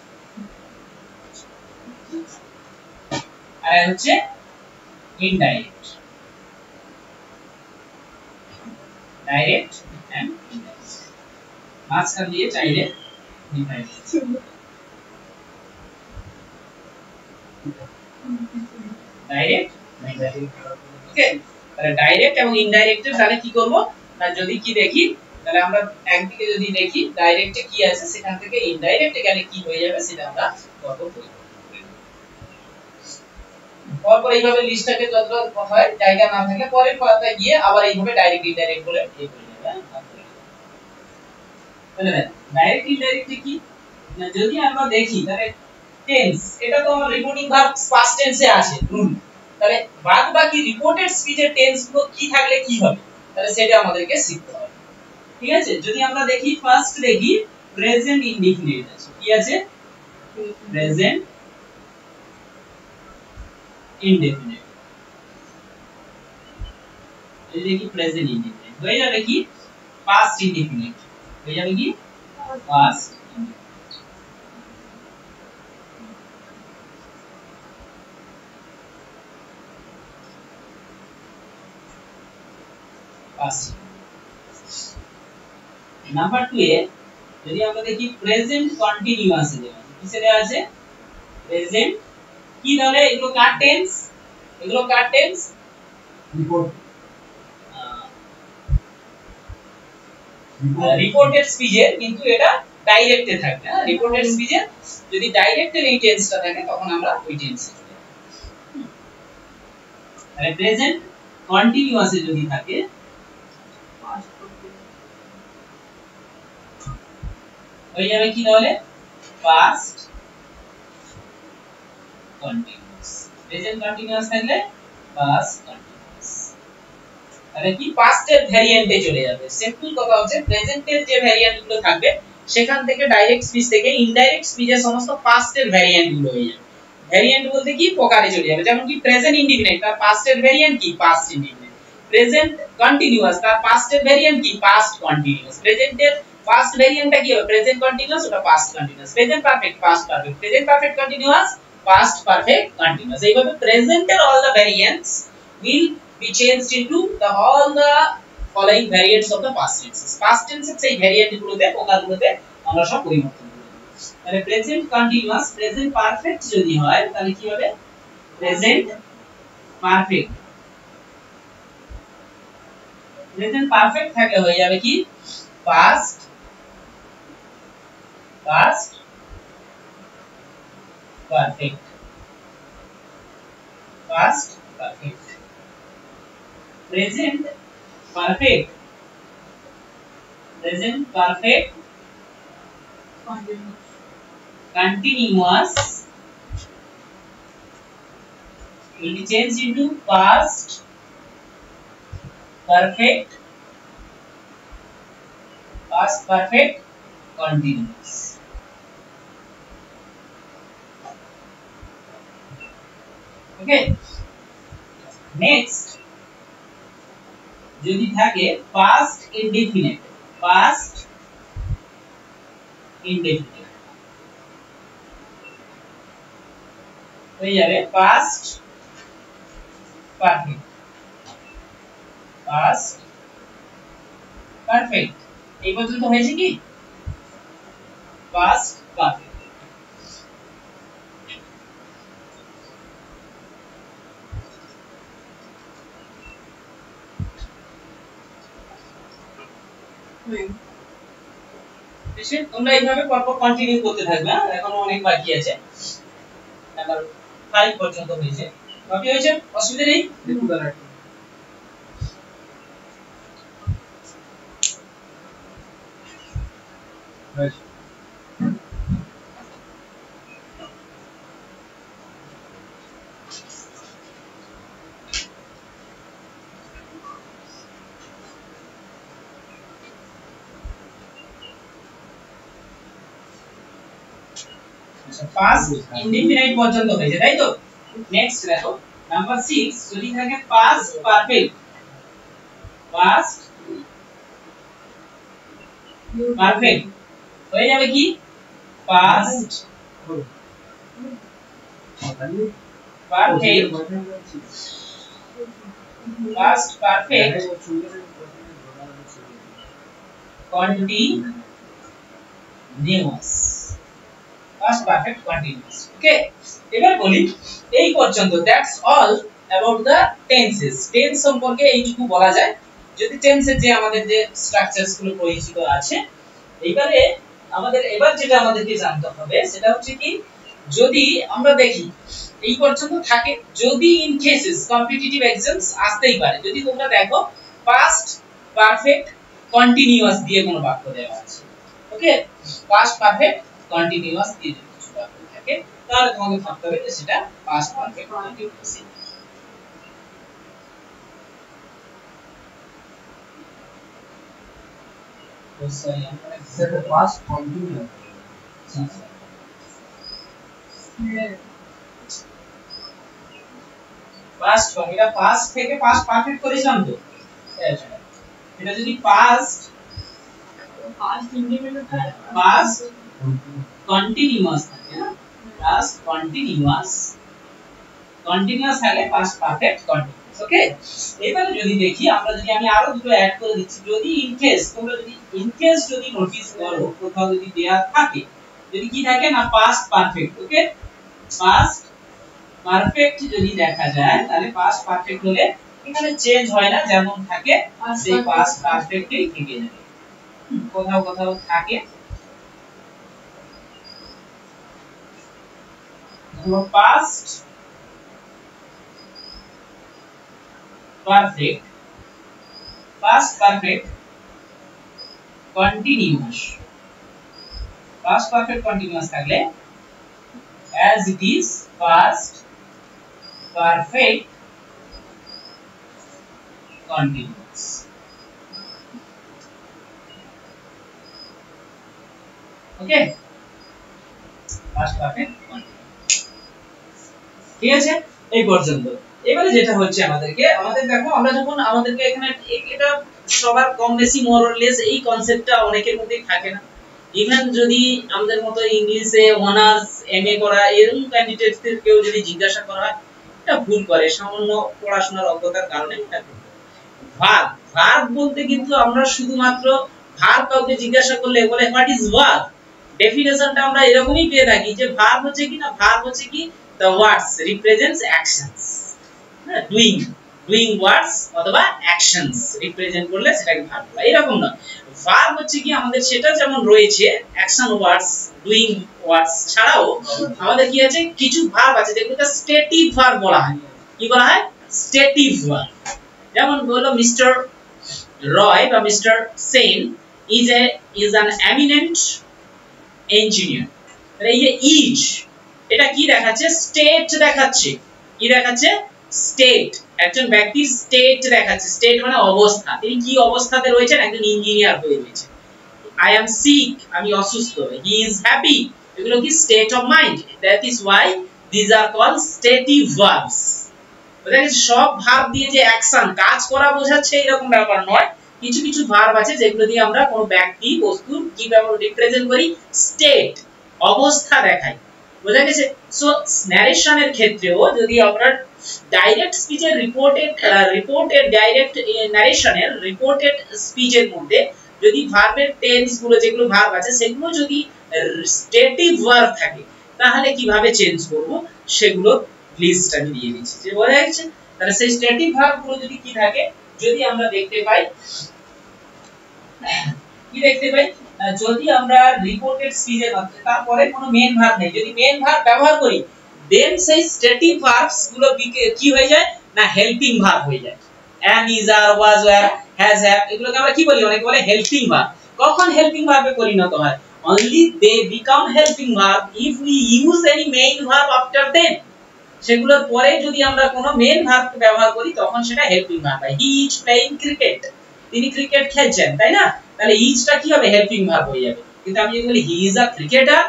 আর হচ্ছে ইনডাইরেক্ট, ডাইরেক্ট এন্ড ইনডাইরেক্ট, মাঝখান দিয়ে চাইলে ইনডাইরেক্ট। ডাইরেক্ট, ওকে, তাহলে ডাইরেক্ট এবং ইনডাইরেক্ট এর তাহলে কি করব না, যদি কি দেখি তাহলে আমরা একদিকে যদি দেখি ডাইরেক্টে কি আছে, সেখান থেকে ইনডাইরেক্ট এখানে কি হয়ে যাবে সেটা আমরা কত করি। পরপর এইভাবে লিস্টটাকে যত হয় জায়গা না থাকলে পরের পাতায় গিয়ে আবার এইভাবে ডাইরেক্ট ইনডাইরেক্ট বলে এই করে নেবে। তাহলে ডাইরেক্ট ইনডাইরেক্ট কি না, যদি আমরা দেখি তাহলে টেন্স, এটা তো আমার রিপোর্টিং ভার্ব পাস্ট টেন্সে আছে রুল, তাহলে বাদ বাকি রিপোর্টেড স্পিচের টেন্স গুলো কি থাকলে কি হবে, তাহলে সেটা আমাদেরকে শিখতে হবে। ঠিক আছে, যদি আমরা দেখি ফার্স্ট দেখি প্রেজেন্ট ইনডিফিনিট আছে, কি আছে? Present indefinite. এই দেখি প্রেজেন্ট ইনডিফিনিট হয়ে যাবে কি পাস্ট ইনডিফিনিট, হয়ে যাবে কি পাস্ট পাস্ট। নাম্বার 2 এ যদি আমরা দেখি প্রেজেন্ট কন্টিনিউয়াস এ দেওয়া আছে, কিসে দেওয়া আছে? প্রেজেন্ট কি, তাহলে এগুলো কার টেন্স? এগুলো কার টেন্স? রিপোর্টেড স্পিচের, কিন্তু এটা ডাইরেক্টে থাকবে। রিপোর্টেড স্পিচের যদি ডাইরেক্টের এই টেন্সটা থাকে তখন আমরা ওই টেন্সে চলে যাব। তাহলে প্রেজেন্ট কন্টিনিউয়াস এ যদি থাকে হয়ে যাবে কি, তাহলে পাস্ট কন্টিনিউয়াস। প্রেজেন্ট কন্টিনিউয়াস থাকলে পাস্ট কন্টিনিউয়াস, তাহলে কি পাস্টের ভ্যারিয়েন্টে চলে যাবে। সিম্পল কথা হচ্ছে প্রেজেন্টের যে ভ্যারিয়েন্ট গুলো থাকবে সেখান থেকে ডাইরেক্ট স্পিচ থেকে ইনডাইরেক্ট স্পিচের সমস্ত পাস্টের ভ্যারিয়েন্ট গুলো হয়ে যাবে। ভ্যারিয়েন্ট বলতে কি প্রকারে চলে যাবে, যেমন কি প্রেজেন্ট ইনডিফিনিট তার পাস্টের ভ্যারিয়েন্ট কি পাস্ট ইনডিফিনিট, প্রেজেন্ট কন্টিনিউয়াস তার পাস্টের ভ্যারিয়েন্ট কি পাস্ট কন্টিনিউয়াস, প্রেজেন্টের পাস্ট ভ্যারিয়েন্টটা কি হবে প্রেজেন্ট কন্টিনিউয়াস, ওটা past continuous, present perfect past perfect, present perfect continuous past perfect continuous. এইভাবে প্রেজেন্টের all the variants will be changed into all the following variants of the past tenses. Past tense এর সেই variant গুলোতে প্রকারগুলোতে আমরা সব পরিবর্তন করব। তাহলে প্রেজেন্ট কন্টিনিউয়াস, প্রেজেন্ট পারফেক্ট যদি হয় তাহলে কি হবে? Present perfect. প্রেজেন্ট পারফেক্ট থাকলে হয়ে যাবে কি? Past perfect. past perfect, present perfect, continuous will be changed into past perfect continuous. Okay, next যদি থাকে past indefinite, হয়ে যাবে past perfect, এই পর্যন্ত হয়েছে কি? past perfect। তোমরা এইভাবে পরপর কন্টিনিউ করতে থাকবে। এখনো অনেক বাকি আছে, নাম্বার 5 পর্যন্ত হয়েছে। বাকি হয়েছে, অসুবিধা নেই। দেখুন দাঁড়া একটু। আচ্ছা পাস্ট ইনডিফিনাইট পর্যন্ত হয়েছে, তাই তো? নেক্সট দেখো নাম্বার 6 যদি থাকে পাস্ট পারফেক্ট, হয়ে যাবে কি? Past perfect continuous, past perfect continuous। ওকে, এবার বলি এই পর্যন্ত that's all about the tenses. Tense সম্পর্কে এইটুকু বলা যায়। যদি টেন্সের যে আমাদের যে স্ট্রাকচারস গুলো পরিচিত আছে, এইবারে এবার যেটা আমাদেরকে জানতে হবে সেটা হচ্ছে কি, যদি আমরা দেখি এই পর্যন্ত থাকে, যদি ইন কেসেস কম্পিটিটিভ এক্সামস আসতেই পারে, যদি তোমরা দেখো পাস্ট পারফেক্ট কন্টিনিউয়াস দিয়ে কোনো বাক্য দেওয়া আছে, ওকে, পাস্ট পারফেক্ট কন্টিনিউয়াস দিয়ে যদি কিছু বাক্য থাকে, তাহলে তোমাকে ভাবতে হবে যে সেটা past perfect continuous. past continuous, past এটা পাস্ট থেকে পাস্ট পারফেক্ট করেছিলাম তো, এটা যদি পাস্ট ইন্ডিপেন্ডেন্ট পাস্ট কন্টিনিউয়াস থাকে না, পাস্ট কন্টিনিউয়াস থাকলে পাস্ট পারফেক্ট কন্টিনিউয়াস। ওকে, এবারে যদি দেখি আমরা, যদি আমি আরো দুটো অ্যাড করে দিচ্ছি, যদি ইন কেস তোমরা যদি নোটিস করো কোথাও যদি দেয়া থাকে, যদি কি থাকে না পাস্ট পারফেক্ট, ওকে, পাস্ট পারফেক্ট যদি দেখা যায় তাহলে পাস্ট পারফেক্ট হলে এখানে চেঞ্জ হয় না, যেমন থাকে সেই পাস্ট পারফেক্টই থেকে যাবে। কোথাও কোথাও থাকে past perfect continuous, past perfect continuous থাকলে as it is past perfect continuous। Okay, past perfect continuous। ঠিক আছে, এই পর্যন্ত। এবারে যেটা হচ্ছে আমাদের দেখো, আমরা যখন আমাদেরকে এখানে এটা সবার কম বেশি মোর অর লেস এই কনসেপ্টটা অনেকের মধ্যেই থাকে না। ইভেন যদি আমাদের মতো ইংলিশে অনার্স এমএ করা এরকম ক্যান্ডিডেটদের কেউ যদি জিজ্ঞাসা করা হয়, এটা একটা ভুল করে সামান্য পড়াশোনার অজ্ঞতার কারণে এটা ভার্ব ভার্ব বলতে কিন্তু আমরা শুধুমাত্র ভার্ব কাউকে জিজ্ঞাসা করলে বলে হোয়াট ইজ ভার্ব ডেফিনেশনটা আমরা এরকমই পেয়ে থাকি যে ভার্ব হচ্ছে কি না ভার্ব হচ্ছে কি the words represents actions doing doing ওয়ার্ডস অথবা অ্যাকশনস রিপ্রেজেন্ট করলে সেটাকে ভার্ব বলা এরকম না ভার্ব হচ্ছে কি আমাদের সেটা যেমন রয়েছে অ্যাকশন ওয়ার্ডস ডুইং ওয়ার্ডস ছাড়াও আমাদের কি আছে কিছু ভার্ব আছে যেগুলোকে স্টেটিভ ভার্ব বলা হয় কি বলা হয় স্টেটিভ ভার্ব যেমন বললো মিস্টার রয় বা mister Sen is an eminent engineer তাহলে এই যে ইজ এটা কি দেখাচ্ছে স্টেট দেখাচ্ছে কি দেখাচ্ছে স্টেট একজন ব্যক্তির স্টেট দেখাচ্ছে স্টেট মানে অবস্থা তিনি কি অবস্থাতে রয়েছেন একজন ইঞ্জিনিয়ার হয়ে রয়েছে I am sick আমি অসুস্থ he is happy এগুলো কি state of mind that is why these are called stative verbs বুঝা গেছে সব ভার্ব দিয়ে যে অ্যাকশন কাজ করা বোঝাচ্ছে এরকম ব্যাপার নয় কিছু কিছু ভার্ব আছে যেগুলো দিয়ে আমরা কোনো ব্যক্তি বস্তু কি ব্যবহার রিপ্রেজেন্ট করি স্টেট অবস্থা দেখাই বুঝা গেছে সো ন্যারেশনের ক্ষেত্রেও যদি আমরা ডাইরেক্ট স্পিচের রিপোর্টেড ডাইরেক্ট ন্যারেশনের রিপোর্টেড স্পিচের মধ্যে যদি ভার্বের টেন্স গুলো যেগুলো ভার্ব আছে সেগুলো যদি স্টেটিভ ভার্ব থাকে তাহলে কিভাবে চেঞ্জ করব সেগুলো লিস্ট আমি দিয়ে দিচ্ছি যে বোঝা যাচ্ছে তাহলে সেই স্টেটিভ ভার্ব গুলো যদি কি থাকে যদি আমরা দেখতে পাই কি দেখতে পাই যদি আমরা রিপোর্টেড স্পিচের মধ্যে তারপরে কোনো মেইন ভার্ব নেই যদি মেইন ভার্ব ব্যবহার করি দেন সেই স্টেটিভ ভার্বস গুলো কি হয়ে যায় না হেল্পিং ভার্ব হয়ে যায় am is are was were has have এগুলোকে আমরা কি বলি অনেকে বলে হেল্পিং ভার্ব কখন হেল্পিং ভার্বে পরিণত হয় only they become helping verb if we use any main verb after them সেগুলোর পরে যদি আমরা কোনো মেইন ভার্ব ব্যবহার করি তখন সেটা হেল্পিং ভার্ব হয় he is playing cricket তিনি ক্রিকেট খেলছেন তাই না তাহলে ইজটা কি হবে হেল্পিং ভার্ব হয়ে যাবে কিন্তু আমি যদি বলি হি ইজ আ ক্রিকেটার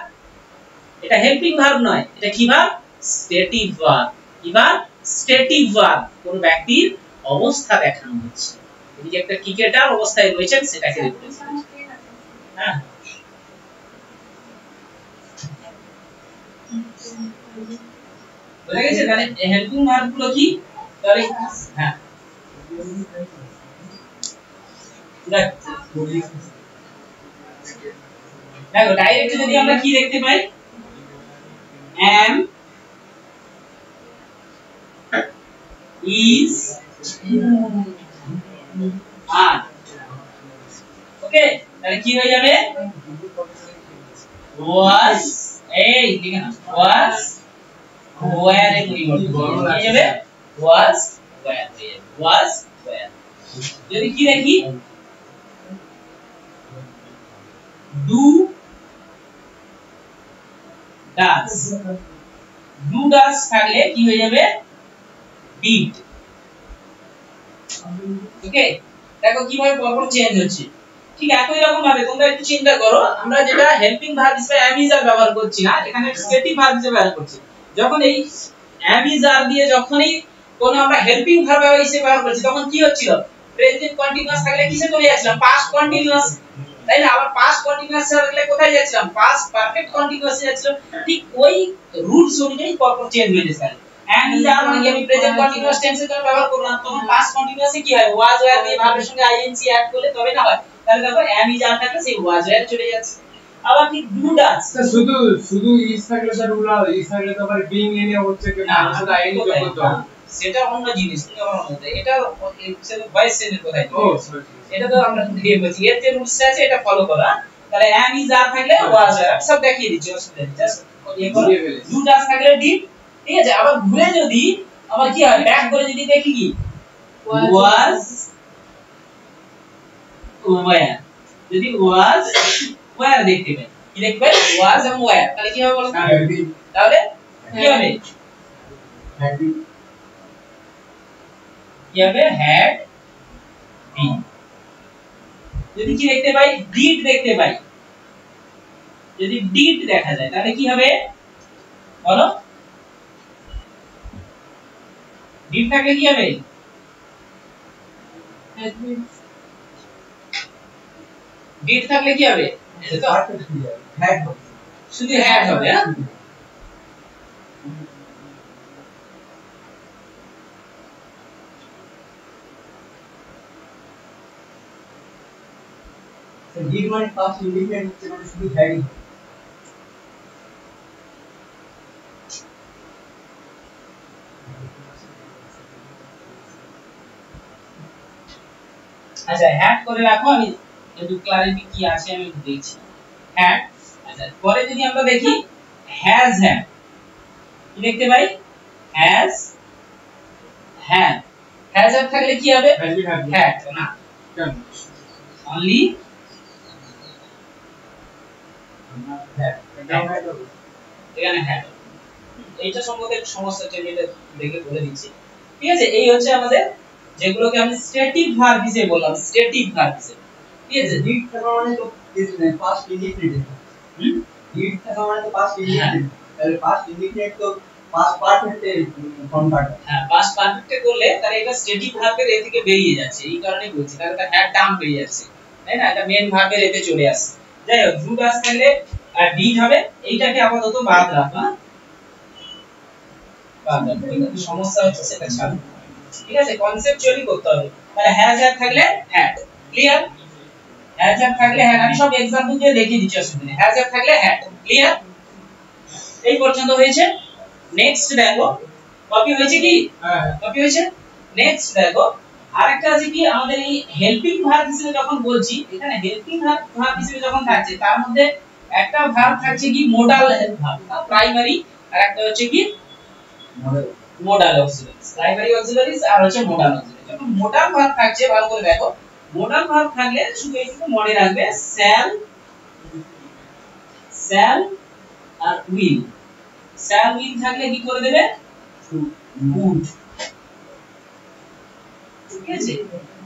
এটা হেল্পিং ভার্ব নয় এটা কি ভার্ব স্টেটিভ ভার্ব কি ভার্ব স্টেটিভ ভার্ব কোন ব্যক্তির অবস্থা দেখানো হচ্ছে তিনি যে একটা ক্রিকেটার অবস্থায় রয়েছেন সেটাকে রিপ্রেজেন্ট হ্যাঁ বুঝা গেছে তাহলে হেল্পিং ভার্ব গুলো কি তাহলে হ্যাঁ দেখো ডাইরেক্ট যদি আমরা কি দেখতে পাই am is are ওকে তাহলে কি হয়ে যাবে was এই লিখে না was were এর পরিবর্তন হয়ে যাবে was were was were যদি কি দেখি do does থাকলে কি হয়ে যাবে did ওকে দেখো কিভাবে পরপর চেঞ্জ হচ্ছে ঠিক একই রকম ভাবে তোমরা একটু চিন্তা করো আমরা যেটা হেল্পিং ভার্ব হিসেবে am is are ব্যবহার করছি না এখানে স্টেটিভ ভার্ব হিসেবে ব্যবহার করছি যখন এই am is are দিয়ে যখনই কোন আমরা হেল্পিং ভার্ব হিসেবে ব্যবহার করছি তখন কি হচ্ছিল প্রেজেন্ট কন্টিনিউয়াস থাকলে কিসে চলে যাচ্ছিলাম পাস্ট কন্টিনিউয়াস তাই না আবার পাস্ট কন্টিনিউয়াস থাকলে কোথায় যাচ্ছিলাম পাস্ট পারফেক্ট কন্টিনিউয়াস যাচ্ছিলাম ঠিক ওই রুলস অনুযায়ী পরপর চেঞ্জ হয়ে যাচ্ছে am is are মানে আমি প্রেজেন্ট কন্টিনিউয়াস টেন্সের জন্য ব্যবহার করব না তখন পাস্ট কন্টিনিউয়াসে কি হয় was were দিয়ে ভার্বের সঙ্গে ing অ্যাড করলে তবে না হয় তাহলে দেখো am is are থাকলে সেই was were চলে যাচ্ছে আবার ঠিক do does শুধু is থাকলে স্যার রুলা is থাকলে তো আবার being এনে হচ্ছে কি না সেটা ing যোগ করতে হবে সেটা অন্য জিনিস তুমি আমার মধ্যে এটা সেটা ভয়েস চেঞ্জের কথাই ও সরি এটা তো আমরা দিয়ে বলছি এর যে রুলস আছে এটা ফলো করা তাহলে am is are থাকলে was were সব দেখিয়ে দিচ্ছি অসুবিধা নেই জাস্ট এই করে do does থাকলে did ঠিক আছে আবার ঘুরে যদি আবার কি হয় ব্যাক করে যদি দেখি কি was were যদি was were দেখতে পাই কি দেখবে was এবং were তাহলে কি হবে বলো তাহলে কি হবে কি হবে had been যদি কি দেখতে পাই did দেখতে পাই যদি did দেখা যায় তাহলে কি হবে বলো did থাকলে কি হবে did থাকলে কি হবে এটা তো had হবে শুধু had হবে হ্যাঁ ডিড মানে পাস্ট ইন্ডিফিনিট হচ্ছে মানে শুধু হ্যাডই আচ্ছা হ্যাড করে রাখো, আমি একটু ক্লারিটি কি আছে আমি দেখছি। হ্যাড, আচ্ছা পরে যদি আমরা দেখি হ্যাজ হ্যাড, কি দেখতে পাই? হ্যাজ হ্যাড, হ্যাজ হ্যাড থাকলে কি হবে? হ্যাড না, অনলি এখানে হ্যাড। এইটা সম্পর্কে সমস্যা আছে, এটা দেখে বলে দিচ্ছি। ঠিক আছে, এই হচ্ছে আমাদের যেগুলোকে আমি স্ট্যাটিক ভার্ব হিসেবে বললাম, স্ট্যাটিক ভার্ব হিসেবে। ঠিক আছে, ডিড থাকা মানে তো পাস্ট ইন্ডিফিনিট ডিড থাকা মানে তো পাস্ট ইন্ডিফিনিট তাহলে পাস্ট ইন্ডিফিনিট তো পাস্ট পারফেক্টে কনভার্ট হ্যাঁ পাস্ট পারফেক্টে করলে তাহলে এটা স্ট্যাটিক ভার্বের এ থেকে বেরিয়ে যাচ্ছে, এই কারণেই বলছি, তাহলে এটা হ্যাড ডাম্প হয়ে যাচ্ছে, তাই না? এটা মেন ভার্বের এতে চলে আসছে। যাই হোক, ডু ডাজ থাকলে আর ডিড হবে, এইটাকে আপাতত বাদ রাখা, বাদ রাখা, কিন্তু সমস্যা হচ্ছে সেটা ছাড়ো। ঠিক আছে, কনসেপচুয়ালি করতে হবে। তাহলে হ্যাজ হ্যাড থাকলে হ্যাড, ক্লিয়ার? হ্যাজ হ্যাড থাকলে হ্যাড, আমি সব एग्जांपल দিয়ে দেখিয়ে দিচ্ছি, অসুবিধা নেই। হ্যাজ হ্যাড থাকলে হ্যাড, ক্লিয়ার? এই পর্যন্ত হয়েছে। নেক্সট দেখো, কপি হয়েছে কি? হ্যাঁ কপি হয়েছে। নেক্সট দেখো, আরেকটা আছে কি, আমাদের এই হেল্পিং ভার্ব হিসেবে যখন বলছি, এখানে হেল্পিং ভার্ব হিসেবে যখন থাকছে, তার মধ্যে একটা ভার্ব থাকছে কি মোডাল ভার্ব, প্রাইমারি, আর একটা হচ্ছে কি মোডাল অক্সিলারিজ। প্রাইমারি অক্সিলারিজ আর হচ্ছে মোডাল অক্সিলারিজ। যখন মোডাল ভার্ব থাকছে, ভালো করে দেখো, মোডাল ভার্ব থাকলে শুধু এইটুকু মনে রাখবে, শ্যাল, শ্যাল আর উইল। শ্যাল উইল থাকলে কি করে দেবে? উড। ঠিক আছে,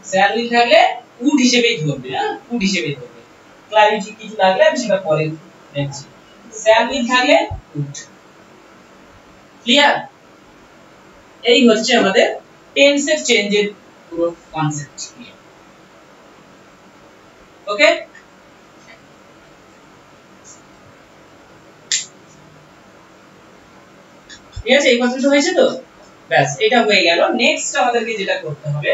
শ্যাল উইল থাকলে উড হিসেবেই ধরবে, হ্যাঁ উড হিসেবেই ধরবে। ক্লারিটি কিছু লাগলে আমি সেটা পরে দেখছি। শ্যাল উইল থাকলে উড, ক্লিয়ার? এই হচ্ছে আমাদের টেন্সের চেঞ্জের পুরো কনসেপ্ট। ওকে, ঠিক আছে, এই পর্যন্ত হয়েছে তো? ব্যাস, এটা হয়ে গেল। নেক্সট আমাদেরকে যেটা করতে হবে,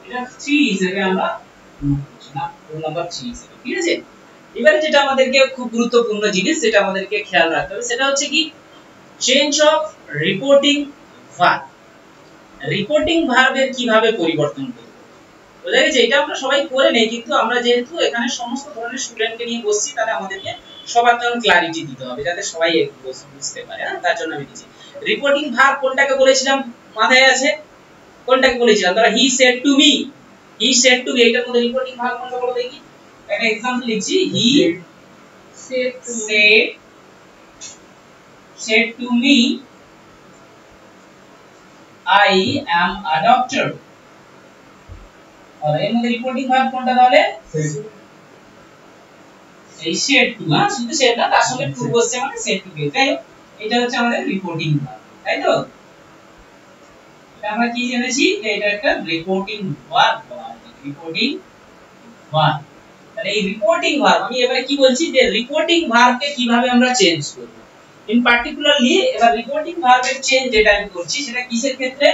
এটা 3 হিসেবে আমরা না, রোল নাম্বার 3 হিসেবে। ঠিক আছে, এবারে যেটা আমাদেরকে খুব গুরুত্বপূর্ণ জিনিস, যেটা আমাদেরকে খেয়াল রাখতে হবে, সেটা হচ্ছে কি change of reporting verb. Reporting ভার্বের কিভাবে পরিবর্তন করব, বোঝা গেছে? এটা আমরা সবাই করে নেই, কিন্তু আমরা যেহেতু এখানে সমস্ত ধরনের স্টুডেন্টকে নিয়ে বসছি, তাহলে আমাদেরকে সবার জন্য ক্লারিটি দিতে হবে, যাতে সবাই বুঝতে পারে। তার জন্য আমি দিচ্ছি রিপোর্টিং ভার্ব। কোনটাকে বলেছিলাম মাথায় আছে? কোনটাকে বলেছিলাম? ধরো he said to me, he said to me, এটার মধ্যে রিপোর্টিং ভার্ব কোনটা বলো দেখি? একটা एग्जांपल লিখছি, হি said to me I am a doctor। আর এর মধ্যে রিপোর্টিং ভার্ব কোনটা তাহলে? এই said to, না শুধু said না, তার সঙ্গে to বসছে মানে said to be, তাই এটা হচ্ছে আমাদের রিপোর্টিং ভার্ব, তাই তো? এটা আমরা কি জেনেছি যে এটা একটা রিপোর্টিং ভার্ব, রিপোর্টিং ভার্ব। তাহলে এই রিপোর্টিং ভার্ব, আমি এবারে কি বলছি যে রিপোর্টিং ভার্বকে কিভাবে আমরা চেঞ্জ করব। ইন পার্টিকুলারলি এবার রিপোর্টিং ভার্বের চেঞ্জ যেটা আমি করছি, সেটা কিসের ক্ষেত্রে?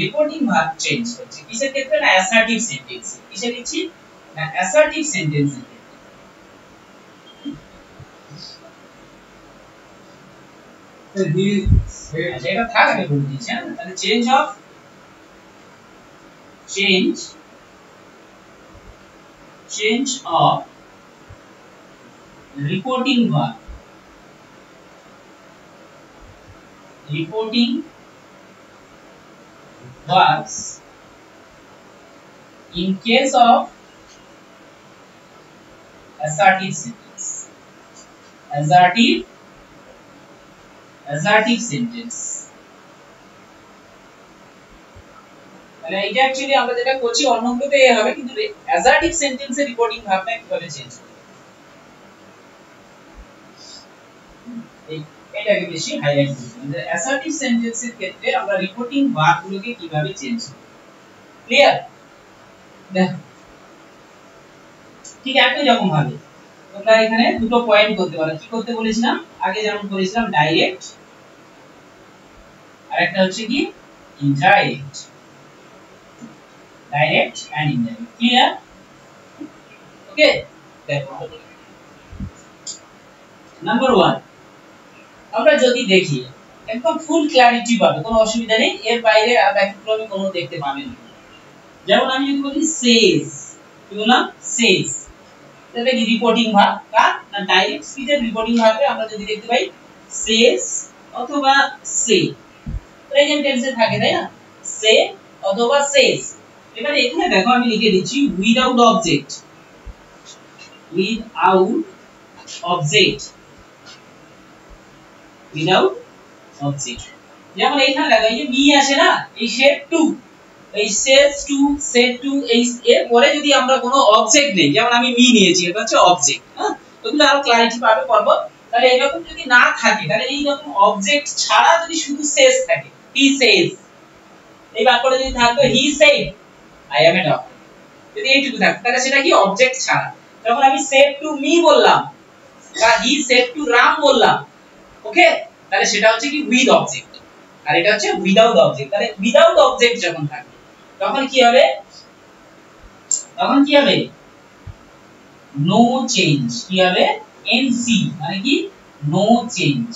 রিপোর্টিং ভার্ব চেঞ্জ করছি কিসের ক্ষেত্রে? না অ্যাসার্টিভ সেন্টেন্স। কিসে লিখছি? না অ্যাসার্টিভ সেন্টেন্সের ক্ষেত্রে। এটা থাক, আমি বলে দিচ্ছি। তাহলে change of reporting verb, reporting verbs in case of assertive sentence, assertive sentence। তাহলে এটা অ্যাকচুয়ালি আমরা যেটা করছি অন্যগুলোতে এ হবে, কিন্তু assertive sentence এর রিপোর্টিং ভার্বটা কিভাবে চেঞ্জ করব, এটাকে বেশি হাইলাইট করতে হবে। অ্যাসার্টিভ সেন্টেন্সের ক্ষেত্রে আমরা রিপোর্টিং ভার্বগুলোকে কিভাবে চেঞ্জ করব, ক্লিয়ার? দেখো ঠিক একই রকম ভাবে তোমরা এখানে দুটো পয়েন্ট করতে পারো। কি করতে বলেছিলাম আগে যেমন করেছিলাম ডাইরেক্ট, আর একটা হচ্ছে কি indirect, direct and indirect. Clear? Okay, দেখো নাম্বার 1 আমরা যদি দেখি একদম ফুল ক্ল্যারিটি পাবে, কোনো অসুবিধা নেই, এর বাইরে আর ব্যতিক্রমী কোনো দেখতে পাবেন না। যেমন আমি যদি বলি সেজ, কি বললাম সেজ, এটা কি রিপোর্টিং ভার্ব, কার না ডাইরেক্ট স্পিচের রিপোর্টিং ভার্বে আমরা যদি দেখতে পাই সেজ অথবা সে, প্রেজেন্ট টেন্সে থাকে তাই না, সে অথবা সেজ। এবারে এখানে দেখো আমি লিখে দিচ্ছি without object, without object, without object. যেমন এইখানে দেখো এই যে মি আসে না, এই শেড টু, এই সেজ টু, সেড টু, এই এর পরে যদি আমরা কোনো অবজেক্ট নেই, যেমন আমি মি নিয়েছি, এটা হচ্ছে অবজেক্ট, হ্যাঁ ওগুলো আরো ক্লারিটি পাবে পর্ব। তাহলে এরকম যদি না থাকে, তাহলে এই রকম অবজেক্ট ছাড়া যদি শুধু সেজ থাকে, হি সেজ, এই বাক্যটা যদি থাকতো he said I am a doctor, যদি এইটুকু থাকতো তাহলে সেটা কি অবজেক্ট ছাড়া। যখন আমি সেড টু মি বললাম বা হি সেড টু রাম বললাম, ওকে, তাহলে সেটা হচ্ছে কি উইথ অবজেক্ট, আর এটা হচ্ছে উইদাউট অবজেক্ট। তাহলে উইদাউট অবজেক্ট যখন থাকবে তখন কি হবে, তখন কি হবে নো চেঞ্জ, কি হবে এনসি, মানে কি no change.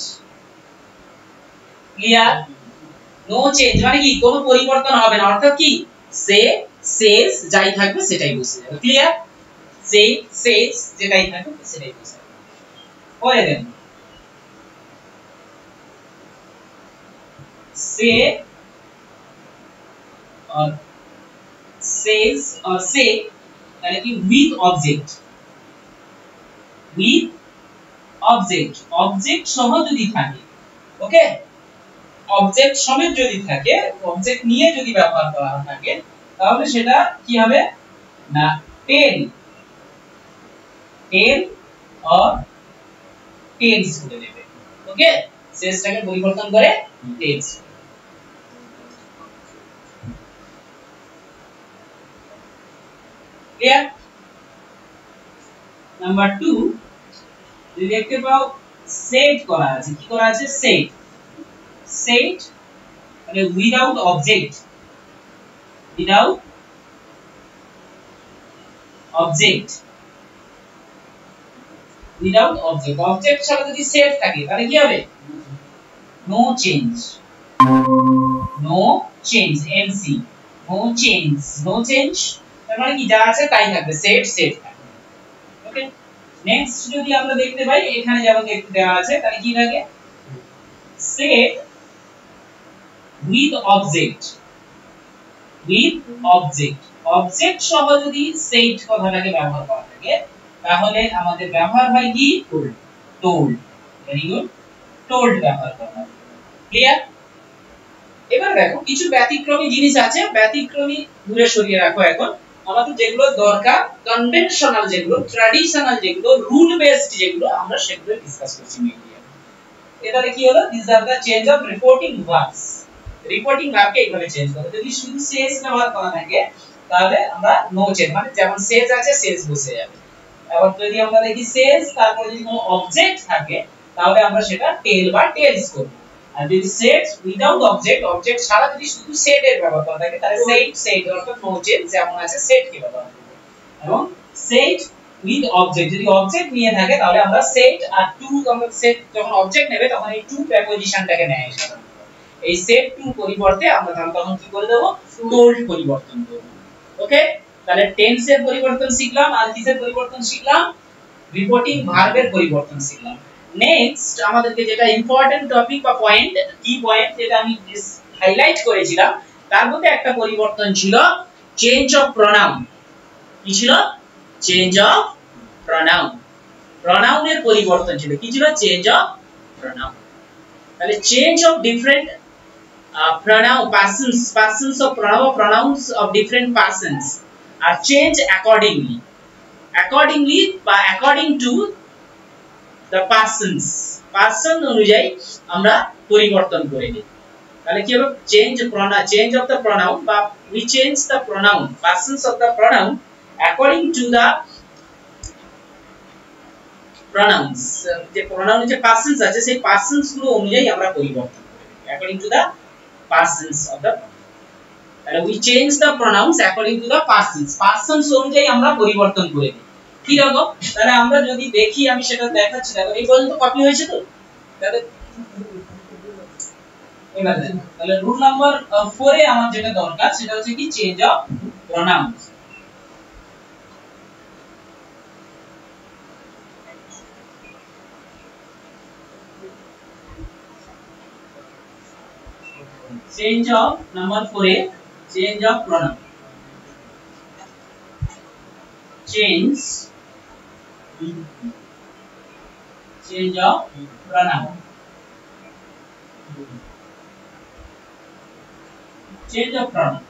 Clear? No change মানে কি কোনো পরিবর্তন হবে না, অর্থাৎ কি সে সেজ যাই থাকবে সেটাই বসে যাবে। ক্লিয়ার? সে সেজ যেটাই থাকবে সেটাই বসে যাবে। পরে দেন সে और says और say यानी कि with object, with object, object সহ যদি থাকে, ওকে, object সমেত যদি থাকে, object নিয়ে যদি ব্যবহার করা থাকে, তাহলে সেটা কি হবে না tell, tell or tells করে দেবে। ওকে, সেজটাকে পরিবর্তন করে tells। ক্লিয়ার? নাম্বার 2 যদি দেখতে পাও সেট করা আছে, কি করা আছে সেট, সেট মানে without object, without object, without object, object ছাড়া যদি সেট থাকে তাহলে কি হবে no change, no change, NC, no change, no change তার মানে কি যা আছে তাই থাকবে, সেট সেট থাকবে। ওকে, নেক্সট যদি আমরা দেখতে পাই এখানে যেমন দেখতে দেওয়া আছে, তাহলে কি থাকে set with object, with object, object সহ যদি সেট কথাটাকে ব্যবহার করা থাকে তাহলে আমাদের ব্যবহার হয় কি টোল্ড। ভেরি গুড, টোল্ড ব্যবহার করা হয়। ক্লিয়ার? এবার দেখো কিছু ব্যতিক্রমী জিনিস আছে, ব্যতিক্রমী দূরে সরিয়ে রাখো। এখন আমাদের যেগুলো দরকার কনভেনশনাল, যেগুলো ট্র্যাডিশনাল, যেগুলো রুল বেসড, যেগুলো আমরা সেগুলো ডিসকাস করছি মিডিয়া। এবারে কি হলো this are the change of reporting verbs, reporting ভার্বকে এইভাবে চেঞ্জ করতে, যদি শুধু সেজ ব্যবহার করা থাকে তাহলে আমরা নো চেঞ্জ, মানে যেমন সেজ আছে সেজ বসে যাবে। আবার যদি আমরা দেখি সেজ তারপরে যদি কোনো অবজেক্ট থাকে তাহলে আমরা সেটা টেল বা টেলস করব। আর যদি সেট উইদাউট অবজেক্ট, অবজেক্ট ছাড়া যদি শুধু সেট এর ব্যবহার করা থাকে তাহলে সেট সেট অর্থাৎ নো চেঞ্জ, যেমন আছে সেট কে ব্যবহার করব। এবং সেট উইথ অবজেক্ট, যদি অবজেক্ট নিয়ে থাকে তাহলে আমরা সেট আর টু, আমরা সেট যখন অবজেক্ট নেবে তখন এই টু প্রেপোজিশনটাকে নেয় সাধারণত। এই সেট টু পরিবর্তে আমরা তখন কি করে দেব টোল্ড পরিবর্তন করব। ওকে, তাহলে টেন্সের পরিবর্তন শিখলাম, আর কিসের পরিবর্তন শিখলাম, রিপোর্টিং ভার্বের পরিবর্তন শিখলাম। নেক্সট আমাদেরকে যেটা ইম্পর্টেন্ট টপিক বা পয়েন্ট, কি পয়েন্ট যেটা আমি হাইলাইট করেছিলাম, তার মধ্যে একটা পরিবর্তন ছিল চেঞ্জ অফ প্রোনাউন। কি ছিল? চেঞ্জ অফ প্রোনাউন, প্রোনাউনের পরিবর্তন ছিল। কি ছিল? Change of pronoun. তাহলে change of different pronoun persons of pronouns of different persons are changed accordingly, বা according to the persons, person অনুযায়ী আমরা পরিবর্তন করে নিই। তাহলে কি হবে চেঞ্জ অফ দ্য প্রোনাউন বা we change the pronoun persons of the pronoun according to the pronouns যে pronoun যে persons আছে সেই persons গুলো অনুযায়ী আমরা পরিবর্তন করি according to the persons of the তাহলে we change the pronouns according to the persons অনুযায়ী আমরা পরিবর্তন করে দিই কি রকম তাহলে আমরা যদি দেখি আমি সেটা দেখাচ্ছি দেখো এই পর্যন্ত কপি হয়েছে তো তাহলে এবার দেখো তাহলে রুল নাম্বার 4 এ আমার যেটা দরকার সেটা হচ্ছে কি change of pronouns change of number 4 a change of pronoun change of pronoun change of pronoun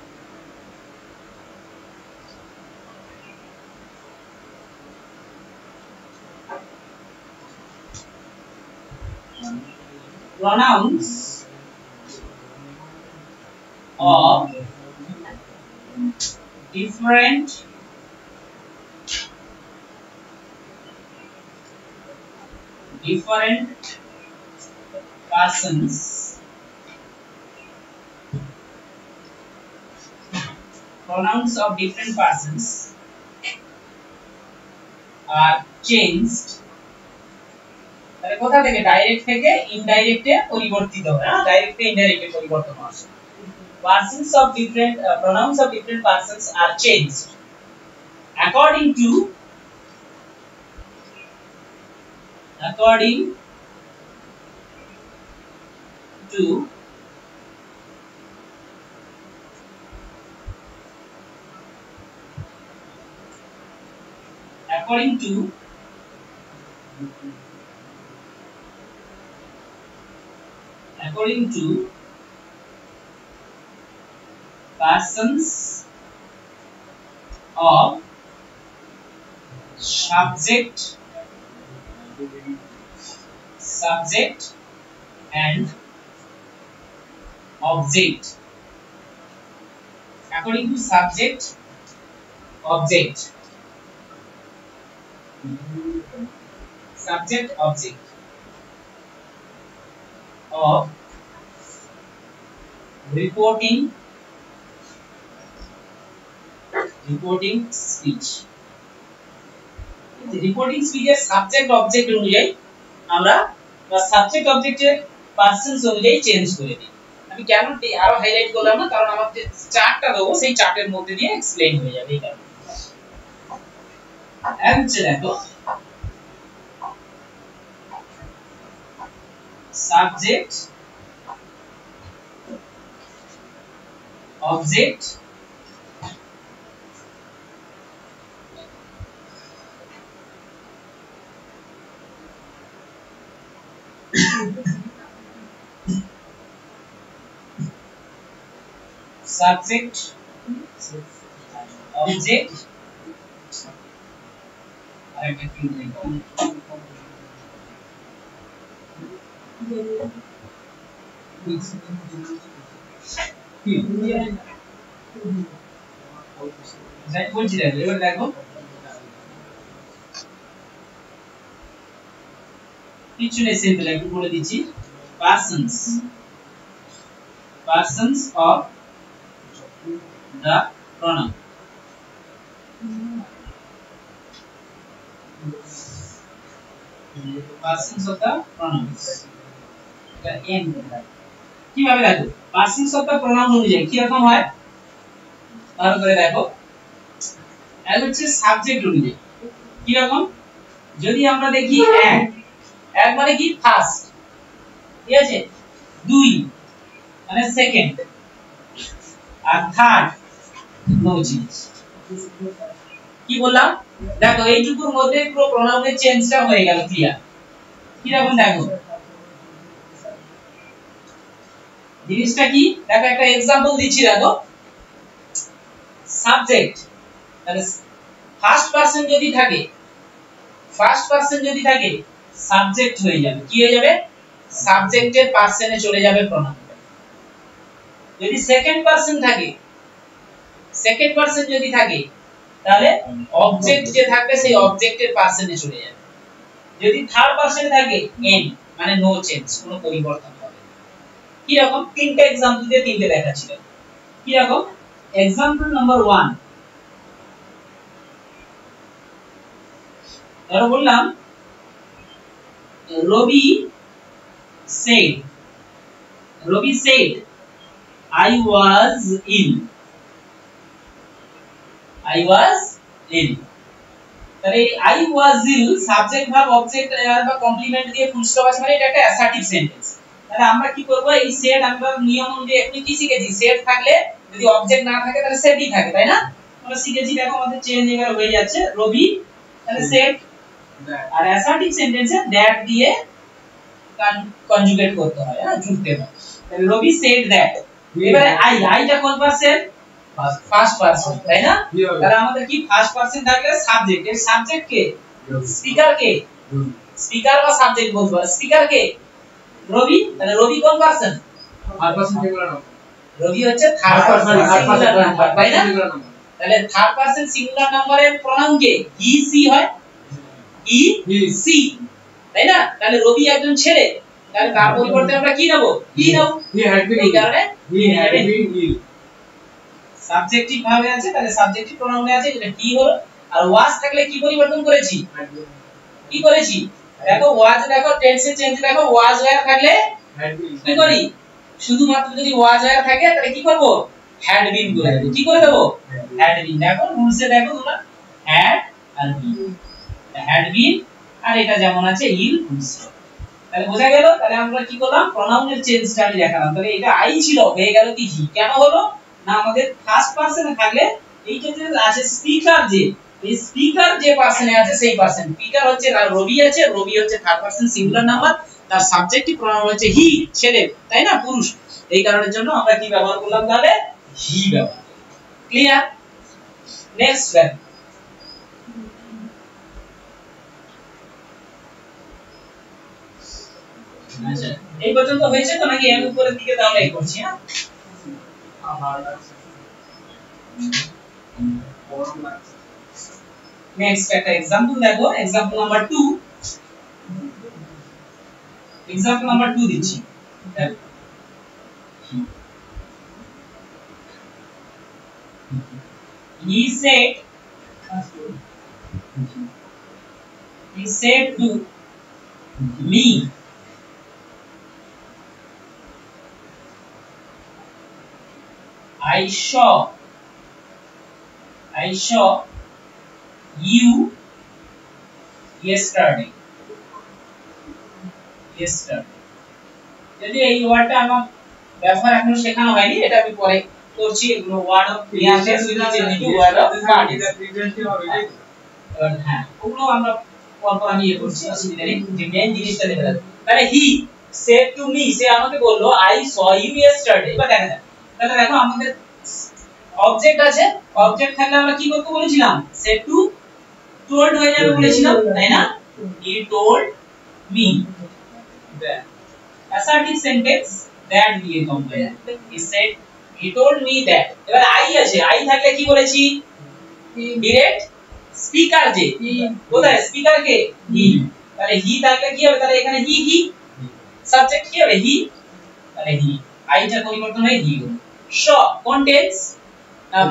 pronouns of different persons pronouns of different persons are changed তাহলে কোথা থেকে ডাইরেক্ট থেকে ইনডাইরেক্টে পরিবর্তিত হয় হ্যাঁ ডাইরেক্ট থেকে ইনডাইরেক্টে পরিবর্তন হয় persons of different pronouns of different persons are changed according to persons of subject and object according to subject object of reporting speech reporting স্পিচের সাবজেক্ট অবজেক্ট অনুযায়ী আমরা বা সাবজেক্ট অবজেক্টের পার্সনস অনুযায়ী চেঞ্জ করে দিই আমি কেন আরো হাইলাইট করলাম না কারণ আমাদের যে চার্টটা দেবো সেই চার্টের মধ্যে দিয়ে এক্সপ্লেইন হয়ে যাবে এই কারণে হচ্ছে দেখো সাবজেক্ট অবজেক্ট subject object আরেকটা কি লিখব যাই বলছি দেখো এবার দেখো কিছু নেই সিম্পল একটু বলে দিচ্ছি persons of the pronoun persons of the pronouns এটা n কিভাবে দেখো persons of the pronoun অনুযায়ী কি রকম হয় ভালো করে দেখো এর হচ্ছে সাবজেক্ট অনুযায়ী কি রকম যদি আমরা দেখি এক মানে কি ফার্স্ট ঠিক আছে দুই মানে সেকেন্ড আর থার্ড নো চেঞ্জ কি বললাম দেখো এইটুকুর মধ্যে পুরো প্রোনাউনের চেঞ্জটা হয়ে গেল ক্লিয়ার কি রকম দেখো জিনিসটা কি দেখো একটা एग्जांपल দিচ্ছি দেখো সাবজেক্ট তাহলে ফার্স্ট পারসন যদি থাকে সাবজেক্ট হয়ে যাবে কি হয়ে যাবে সাবজেক্টের পারসনে চলে যাবে প্রোনাউন যদি সেকেন্ড পারসন থাকে, সেকেন্ড পারসন যদি থাকে তাহলে অবজেক্ট যে থাকবে সেই অবজেক্টের পারসনে চলে যাবে। যদি থার্ড পারসনে থাকে এন মানে নো চেঞ্জ, কোনো পরিবর্তন হবে না। কি রকম তিনটে एग्जांपल দিয়ে তিনটে দেখাচ্ছিল। কি রকম एग्जांपल নাম্বার 1 ধরো বললাম রবি said I was ill, তাহলে I was ill subject verb object বা কমপ্লিমেন্ট দিয়ে ফুল স্টপ আছে, মানে এটা একটা অ্যাসার্টিভ সেন্টেন্স। তাহলে আমরা কি করব, এই said আমরা নিয়ম অনুযায়ী একটু কি শিখেছি, said থাকলে যদি অবজেক্ট না থাকে তাহলে saidই থাকে, তাই না? আমরা শিখেছি, দেখো আমাদের চেঞ্জ এবার হয়ে যাচ্ছে রবি, তাহলে said, আর অ্যাসার্টিভ সেন্টেন্সে দ্যাট দিয়ে কনজুগেট করতে হয়, হ্যাঁ জুড়তে হয়। তাহলে রবি said that, এবারে আইটা কোন পারসন? ফার্স্ট পারসন, তাই না? তাহলে আমাদের কি ফার্স্ট পারসন থাকলে সাবজেক্ট, এর সাবজেক্ট কে? স্পিকার কে? স্পিকার বা সাবজেক্ট বলতে পারো। স্পিকার কে? রবি। তাহলে রবি কোন person? Third person singular number. Rabi হচ্ছে থার্ড পারসন সিঙ্গুলার নাম্বার, তাই না? তাহলে থার্ড পারসন সিঙ্গুলার নাম্বারের প্রোনাউন কে? হি সি হয়, হি সি, তাই না? তাহলে রবি একজন ছেলে, তাহলে তার পরিবর্তে আমরা কি নেব? হি নেব। হি হ্যাড বিন, এই কারণে he had been ill. Subjective ভাবে আছে, তাহলে সাবজেক্টিভ প্রোনাউনে আছে, এটা কি হলো। আর ওয়াজ থাকলে কি পরিবর্তন করেছি? কি করেছি? দেখো ওয়াজ, দেখো টেন্সে চেঞ্জ, দেখো ওয়াজ ওয়্যার থাকলে কি করি? শুধুমাত্র যদি ওয়াজ ওয়্যার থাকে তাহলে কি করব? হ্যাড বিন করে দেব। কি করে দেব? Had been. দেখো রুলসে দেখো তোমরা had R bin, had been আর এটা যেমন আছে ইল রুলসে। তাহলে বোঝা গেল। তাহলে আমরা কি করলাম, প্রোনাউনের চেঞ্জটা আমি দেখালাম। তাহলে এটা আই ছিল, হয়ে গেল কি হি। কেন হলো না, আমাদের ফার্স্ট পারসনে থাকলে এইটা যে আছে স্পিকার, যে এই স্পিকার যে পারসনে আছে সেই পারসন, স্পিকার হচ্ছে রবি আছে, রবি হচ্ছে থার্ড পারসন সিঙ্গুলার নাম্বার, তার সাবজেক্টিভ প্রোনাউন হচ্ছে হি, ছেলে, তাই না, পুরুষ। এই কারণের জন্য আমরা কি ব্যবহার করলাম, তাহলে হি ব্যবহার। ক্লিয়ার? Next verb. আচ্ছা এই পর্যন্ত হয়েছে তো, নাকি এর উপরের দিকে তাহলে এই করছি? হ্যাঁ নেক্সট একটা एग्जांपल দেখো, एग्जांपल নাম্বার 2, एग्जांपल নাম্বার 2 দিচ্ছি। he said to me I saw you yesterday. যদি এই ওয়ার্ডটা আমার ব্যবহার এখনো শেখানো হয়নি, এটা আমি পরে করছি। এগুলো word of clearness with changing word of parties. হ্যাঁ ওগুলো আমরা পরপর আমি করছি, অসুবিধা নেই। যে মেইন জিনিসটা দেখে রাখো। তাহলে হি said to me, সে আমাকে বললো I saw you yesterday। এবার দেখা যাক, তাহলে দেখো আমাদের অবজেক্ট আছে, অবজেক্ট থাকলে আমরা কি করতে বলেছিলাম? said to told হয়ে যাবে বলেছিলাম, তাই না? he told me that, assertive sentence that দিয়ে কমপ্লিট হয়। he said, he told me that। এবার I আছে, I থাকলে কি বলেছি? ডিরেক্ট স্পিকার, যে কোথায় স্পিকার কে? হি। তাহলে হি থাকলে কি হবে? তাহলে এখানে হি সাবজেক্ট কি হবে? হি। তাহলে হি, আইটা পরিবর্তন হয়ে হি হলো। শ কোন টেন্স?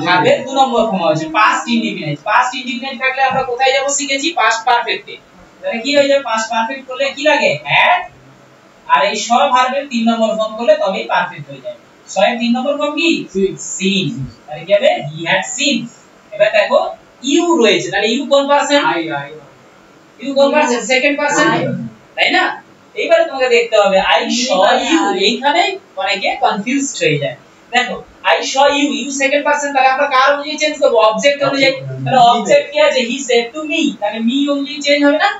ভার্বের 2 নম্বর ফর্ম আছে পাস্ট ইনডিফিনিট। পাস্ট ইনডিফিনিট থাকলে আমরা কোথায় যাব শিখেছি? পাস্ট পারফেক্টে। তাহলে কি হয়ে যাবে? পাস্ট পারফেক্ট করলে কি লাগে? হ্যাড। আর এই শ ভার্বের 3 নম্বর ফর্ম করলে তবেই পারফেক্ট হয়ে যাবে। শ এর 3 নম্বর ফর্ম কি? সিন। তাহলে কি হবে? He had seen. এবার দেখো ইউ রয়েছে, তাহলে ইউ কোন পারসন? ইউ কোন পারসন? সেকেন্ড পারসন, তাই না? এইবারে তোমাকে দেখতে হবে আই শ ইউ। এইখানে অনেকে কনফিউজড হয়ে যায়। দেখো I saw you, you second person, তাহলে আমরা কার অনুযায়ী চেঞ্জ করব? অবজেক্ট অনুযায়ী। তাহলে অবজেক্ট কি আছে? he said to me, তাহলে me অনুযায়ী চেঞ্জ হবে না?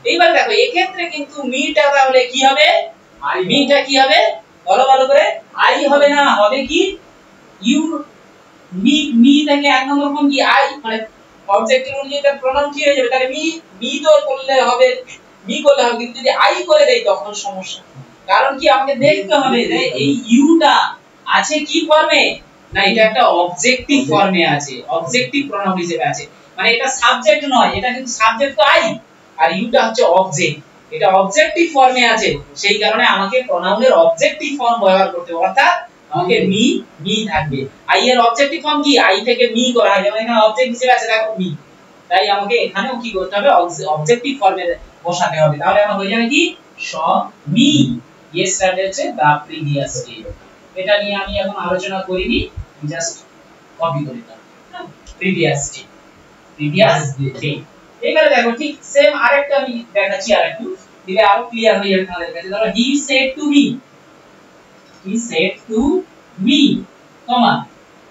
এইবার দেখো এই ক্ষেত্রে কিন্তু me টা তাহলে কি হবে? me টা কি হবে? বলো ভালো করে। I হবে না, হবে কি? you। me থেকে এক নম্বর ফর্ম কি? I, মানে অবজেক্টের অনুযায়ী তার প্রোনাউন কি হয়ে যাবে? তাহলে me তো করলে হবে, me করলে হবে, কিন্তু যদি I করে দেই তখন সমস্যা। কারণ কি আমাকে দেখতে হবে যে এই you টা আছে কি ফর্মে, না এটা একটা অবজেক্টিভ ফর্মে আছে, অবজেক্টিভ প্রোনাউন হিসেবে আছে, মানে এটা সাবজেক্ট নয়, এটা কিন্তু সাবজেক্ট তো আই আর ইউটা হচ্ছে অবজেক্ট, এটা অবজেক্টিভ ফর্মে আছে, সেই কারণে আমাকে প্রোনাউনের অবজেক্টিভ ফর্ম ব্যবহার করতে হবে, অর্থাৎ আমাকে মি থাকবে। আই এর অবজেক্টিভ ফর্ম কি, আই থেকে মি করা হয়, যেমন এখানে অবজেক্ট হিসেবে আছে দেখো মি, তাই আমাকে এখানেও কি করতে হবে, অবজেক্টিভ ফর্মে বসাতে হবে, তাহলে আমার হয়ে যাবে কি স মি। ইয়েস্টারডে হচ্ছে দা প্রিভিয়াস ডে, এটা নিয়ে আমি এখন আলোচনা করিনি, জাস্ট কপি করে দাও, প্রিভিয়াস ডে। এবারে দেখো ঠিক সেম আরেকটা আমি দেখাচ্ছি, আরেকটু দিলে আরো ক্লিয়ার হয়ে যাবে তোমাদের কাছে। ধরো he said to me, comma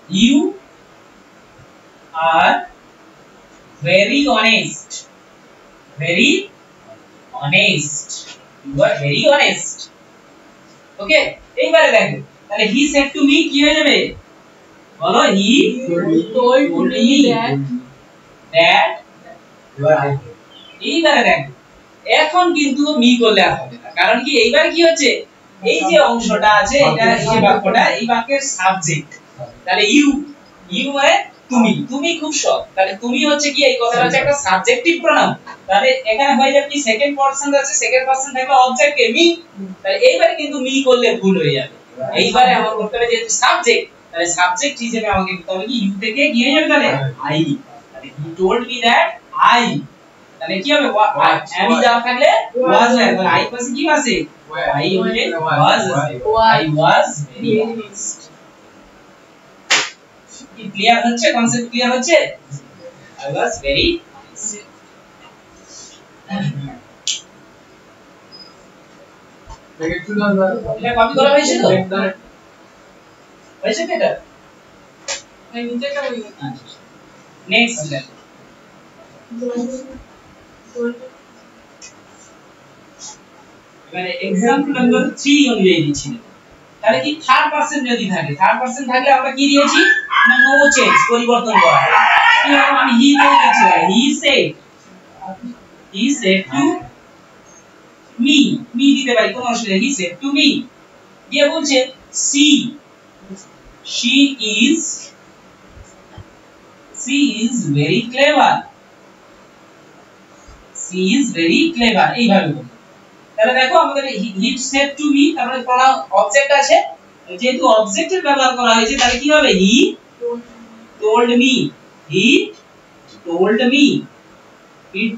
you are very honest, you are very honest, okay. এইবারে দেখো তাহলে he said to me কি হয়ে যাবে, বলো he told me that এইবারে দেখো এখন কিন্তু মি করলে আর হবে না, কারণ কি এইবার কি হচ্ছে, এই যে অংশটা আছে এটা, এই যে বাক্যটা, এই বাক্যের সাবজেক্ট, তাহলে ইউ মানে তুমি খুব সৎ, তাহলে তুমি হচ্ছে কি, এই কথাটা হচ্ছে একটা সাবজেক্টিভ প্রোনাউন, তাহলে এখানে হয়ে যাবে কি সেকেন্ড পারসন আছে, সেকেন্ড পারসন থাকবে অবজেক্ট কে মি, তাহলে এইবারে কিন্তু মি করলে ভুল হয়ে যাবে, এইবারে আমার করতে হবে যেহেতু সাবজেক্ট, তাহলে সাবজেক্ট হিসেবে আমাকে করতে হবে কি ইউ থেকে কি হয়ে যাবে, তাহলে আই, তাহলে he told me that I, তাহলে কি হবে, আমি যা থাকলে ওয়াজ হয়, তাহলে আই পাশে কি আছে, আই হলে ওয়াজ, আই ওয়াজ ভেরি অনেস্ট। কি ক্লিয়ার হচ্ছে, কনসেপ্ট ক্লিয়ার হচ্ছে, I was very honest. এটা কপি করা হয়েছে তো, হয়েছে তো এটা, নেক্সট এবারে एग्जांपल নাম্বার 3 অনুযায়ী দিচ্ছি, তাহলে কি থার্ড পারসন যদি থাকে, থার্ড পারসন থাকলে আমরা কি দিয়েছি না নো চেঞ্জ, পরিবর্তন করা হয়, কি হবে, আমি হি বলে দিচ্ছি, হি সেড টু মি দিতে পারি কোনো অসুবিধা, হি সেড টু মি, দিয়ে বলছে she is very clever, এইভাবে বলবো, তাহলে দেখো আমাদের হি সেড টু মি, তারপরে প্রোনাউন অবজেক্ট আছে, যেহেতু অবজেক্টের ব্যবহার করা হয়েছে তাহলে কি হবে, হি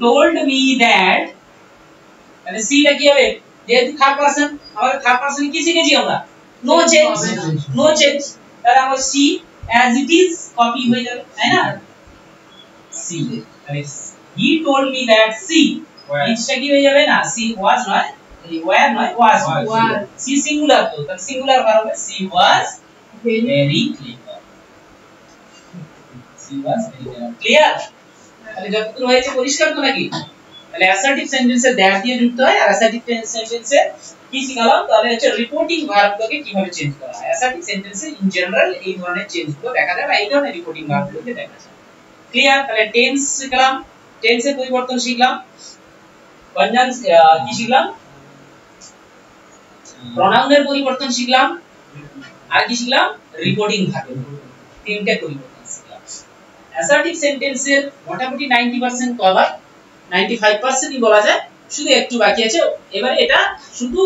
told me that, তাহলে সি টা কি হবে, যেহেতু থার্ড পারসন, আমাদের থার্ড পারসন কি শিখেছি আমরা, নো চেঞ্জ, তাহলে আমরা সি as it is কপি হয়ে যাবে, তাই না, সি, তাহলে he told me that she, ইটটা কি হয়ে যাবে না, সি was নয়, were নয়, was, সি সিঙ্গুলার তো, তাহলে সিঙ্গুলার ভার হবে, she was very clever, clear, তাহলে যতদূর হয়েছে পরিষ্কার তো নাকি, তাহলে অ্যাসার্টিভ সেন্টেন্সে দ্যাট দিয়ে যুক্ত হয়, আর অ্যাসার্টিভ সেন্টেন্সে কি শিখালাম, তাহলে হচ্ছে রিপোর্টিং ভার্বগুলোকে কিভাবে চেঞ্জ করা হয়, অ্যাসার্টিভ সেন্টেন্সে ইন জেনারেল এই ধরনের চেঞ্জগুলো দেখা যায়, বা এই ধরনের রিপোর্টিং ভার্বগুলোকে দেখা যায়, ক্লিয়ার। তাহলে টেন্স শিখলাম, টেন্সের পরিবর্তন শিখলাম, কনজাংশন কি শিখলাম, প্রোনাউনের পরিবর্তন শিখলাম, আর কি শিখলাম, রিপোর্টিং ভার্ব, তিনটে পরিবর্তন শিখলাম। অ্যাসার্টিভ সেন্টেন্সের মোটামুটি 90% কভার, 95% ই বলা যায়, শুধু একটু বাকি আছে। এবারে এটা শুধু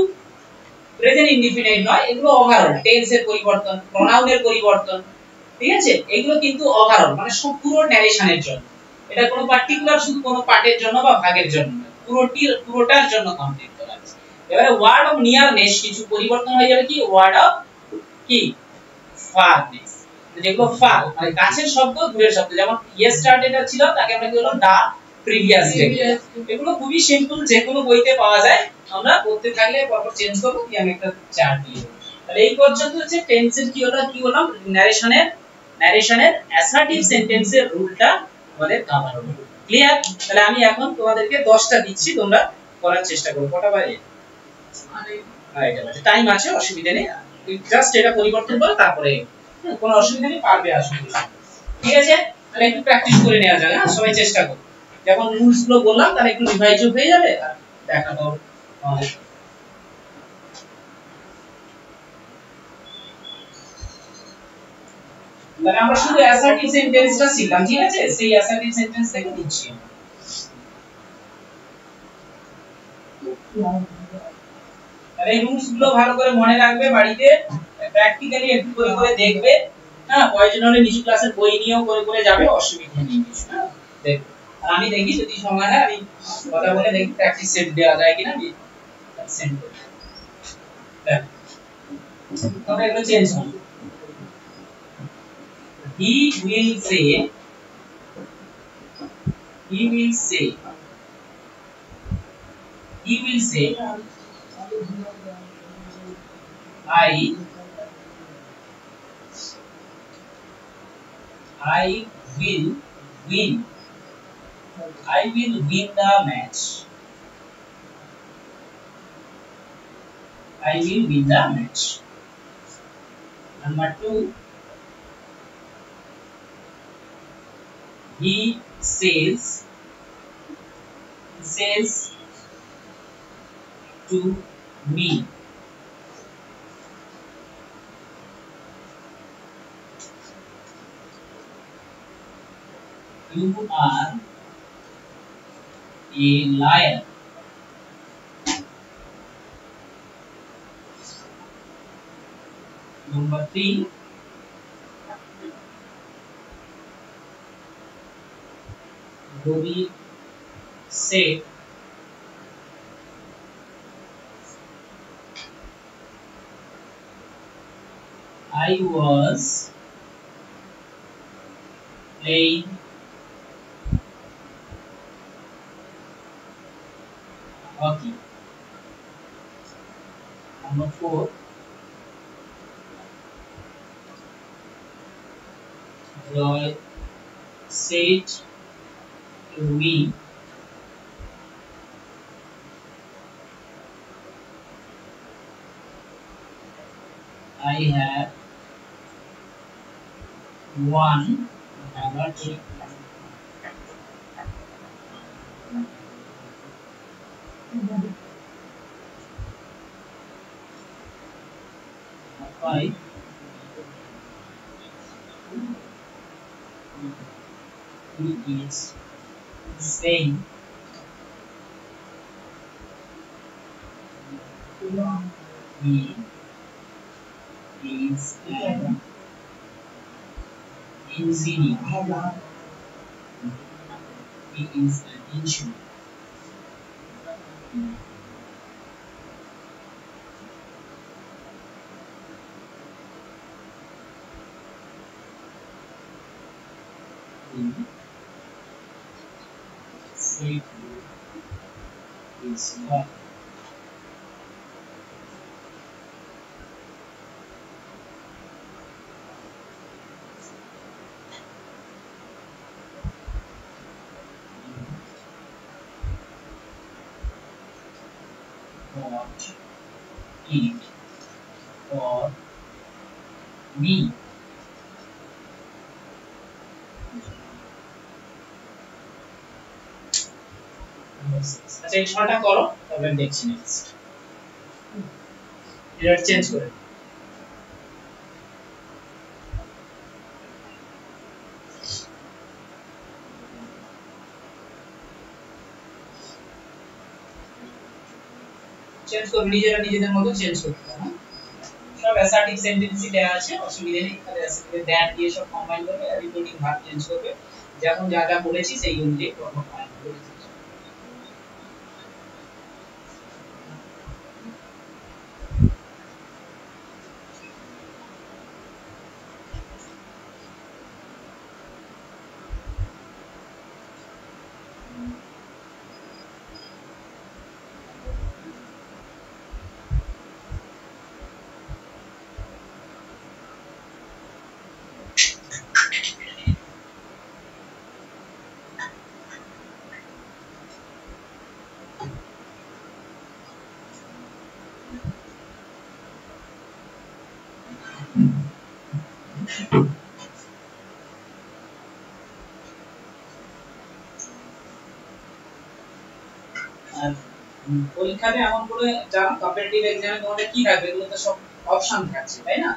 প্রেজেন্ট ইনডিফিনিট নয়, এগুলো ওভারঅল, টেন্সের পরিবর্তন, প্রোনাউনের পরিবর্তন, ঠিক আছে, এগুলো কিন্তু ওভারঅল মানে সব পুরো ন্যারেশনের জন্য, এটা কোনো পার্টিকুলার শুধু কোনো পার্টের জন্য বা ভাগের জন্য নয়, পুরোটার জন্য কমপ্লিট করা আছে। এবারে ওয়ার্ড অফ নিয়ারনেস কিছু পরিবর্তন হয়ে যাবে, কি ওয়ার্ড অফ কি ফারনেস, যেগুলো ফার মানে কাছের শব্দ দূরের শব্দ, যেমন ইয়েস্টারডেটা ছিল তাকে আমরা কি বললাম দা প্রিভিয়াস ডে, এগুলো খুবই সিম্পল, যে কোনো বইতে পাওয়া যায়, আমরা পড়তে থাকলে পরপর চেঞ্জ করব, কি আমি একটা চার্ট দিয়ে দেব। তাহলে এই পর্যন্ত হচ্ছে টেন্সের কি বললাম ন্যারেশনের অ্যাসার্টিভ সেন্টেন্সের রুলটা আমাদের কভার হলো, ক্লিয়ার। তাহলে আমি এখন তোমাদেরকে 10টা দিচ্ছি, তোমরা করার চেষ্টা করো, কটা বাজে, আড়াইটা বাজে, টাইম আছে, অসুবিধা নেই, জাস্ট এটা পরিবর্তন করো, তারপরে কোনো অসুবিধা নেই, পারবে আসলে, ঠিক আছে। তাহলে একটু প্র্যাকটিস করে নেওয়া যাবে, হ্যাঁ সবাই চেষ্টা করো, যখন রুলস গুলো বললাম তাহলে একটু রিভাইজও হয়ে যাবে, আর দেখাটাও তাহলে আমরা শুধু অ্যাসার্টিভ সেন্টেন্সটা শিখলাম, ঠিক আছে? সেই অ্যাসার্টিভ সেন্টেন্স থেকে দিচ্ছি। তাহলে এই রুলস গুলো ভালো করে মনে রাখবে, বাড়িতে প্র্যাকটিক্যালি একটু করে করে দেখবে। হ্যাঁ, প্রয়োজন হলে নিচু ক্লাসের বই নিয়েও করে করে যাবে, অসুবিধা নেই কিছু। হ্যাঁ, দেখো। আর আমি দেখি যদি সময় হয় আমি কথা বলে দেখি প্র্যাকটিস সেট দেওয়া যায় কিনা, আমি সেন্ড করি। দেখো আমরা এগুলো চেঞ্জ করব। he will say he will say he will say I will win. I will win the match. I will win the match. Number 2, he says to me, you are a liar. Number 3, Robbie said I was playing hockey. Number 4, Joy said to me I have won a lottery. Five, he is saying he is an engineer. He is an engineer. He said to his father, bought it for me. আচ্ছা এই ছটা করো, তবে আমি দেখছি next. এটা change করে change করবে, নিজেরা নিজেদের মতো চেঞ্জ করতে হবে। সব অ্যাসার্টিভ সেন্টেন্সই দেয়া আছে, অসুবিধা নেই। তাহলে অ্যাসার্টিভ দ্যাট দিয়ে সব কম্বাইন করবে, আর রিপোর্টিং ভার্ব চেঞ্জ করবে, যেমন যা যা বলেছি সেই অনুযায়ী কর্ম কম্বাইন করবে। আর পরীক্ষাতে এমন করে জানো কম্পিটিটিভ এক্সামে তোমাদের কি থাকবে, এগুলো তো সব অপশন থাকছে, তাই না?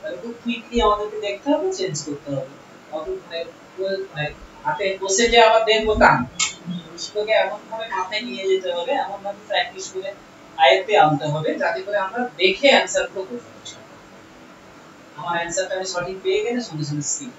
তাহলে খুব কুইকলি আমাদেরকে দেখতে হবে, চেঞ্জ করতে হবে। অত মানে হাতে বসে যে আবার দেখবো তা না। জিনিসগুলোকে এমন ভাবে মাথায় নিয়ে যেতে হবে, এমন ভাবে প্র্যাকটিস করে আয়ত্তে আনতে হবে যাতে করে আমরা দেখে অ্যানসার গুলো করতে পারি। আমার অ্যানসারটা আমি সঠিক পেয়ে গেলে সঙ্গে সঙ্গে স্কিপ।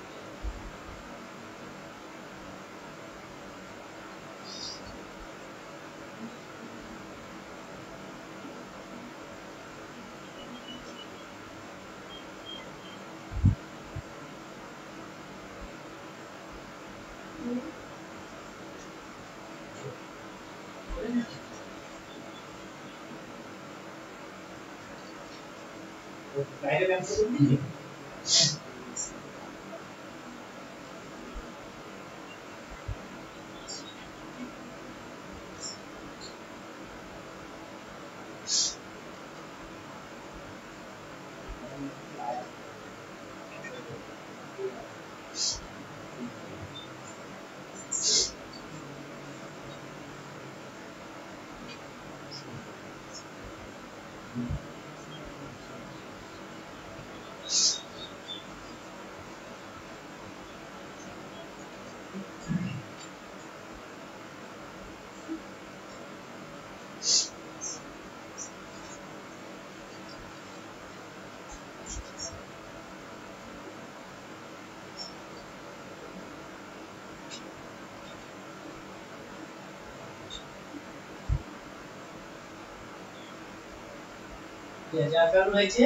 ডাইরেক্ট অ্যানসার করতে যা চালু হয়েছে।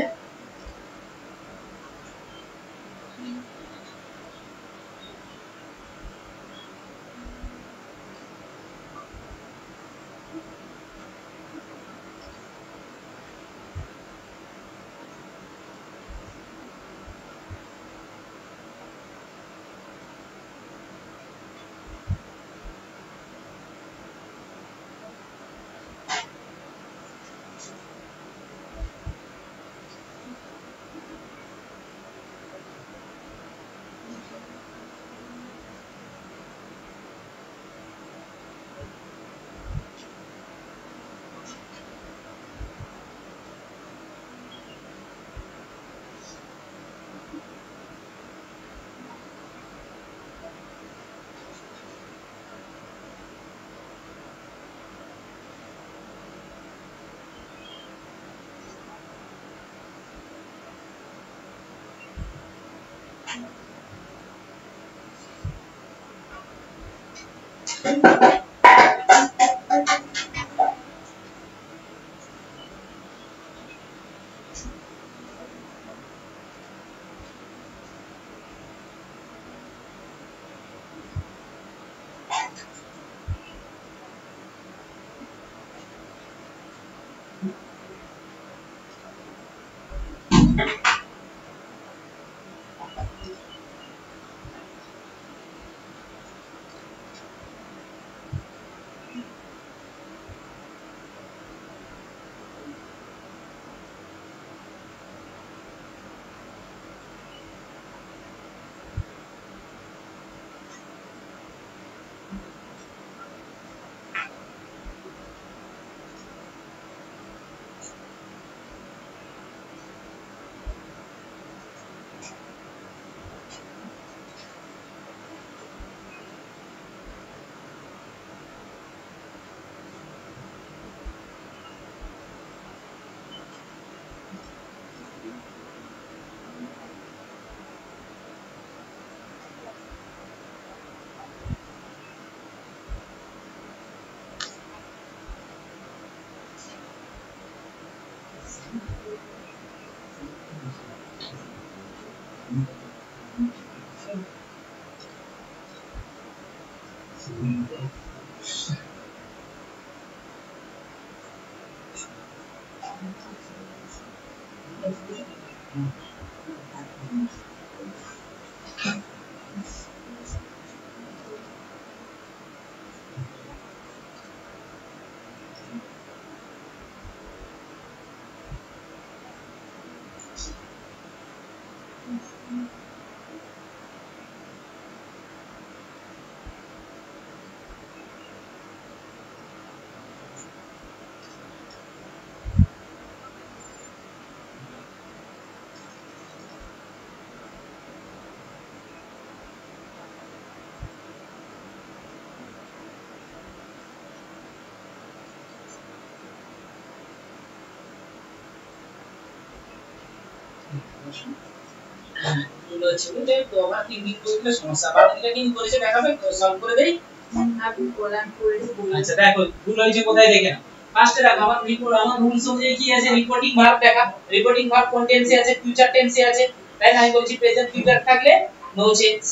ভুল হচ্ছে বুঝলে, তো আবার 3 দিন করলে সমস্যা। বাকিটা কি করেছে দেখাবে, তো সলভ করে দেই। আপনি বলেন করে বলুন। আচ্ছা দেখো ভুল হয়েছে কোথায় দেখে নাও। ফার্স্টে দেখো আমার রিপোর্ট, আমার রুলস অনুযায়ী কি আছে, রিপোর্টিং ভার্ব দেখা। রিপোর্টিং ভার্ব কোন টেন্সে আছে, ফিউচার টেন্সে আছে, তাই না? আমি বলছি প্রেজেন্ট ফিউচার থাকলে নো চেঞ্জ,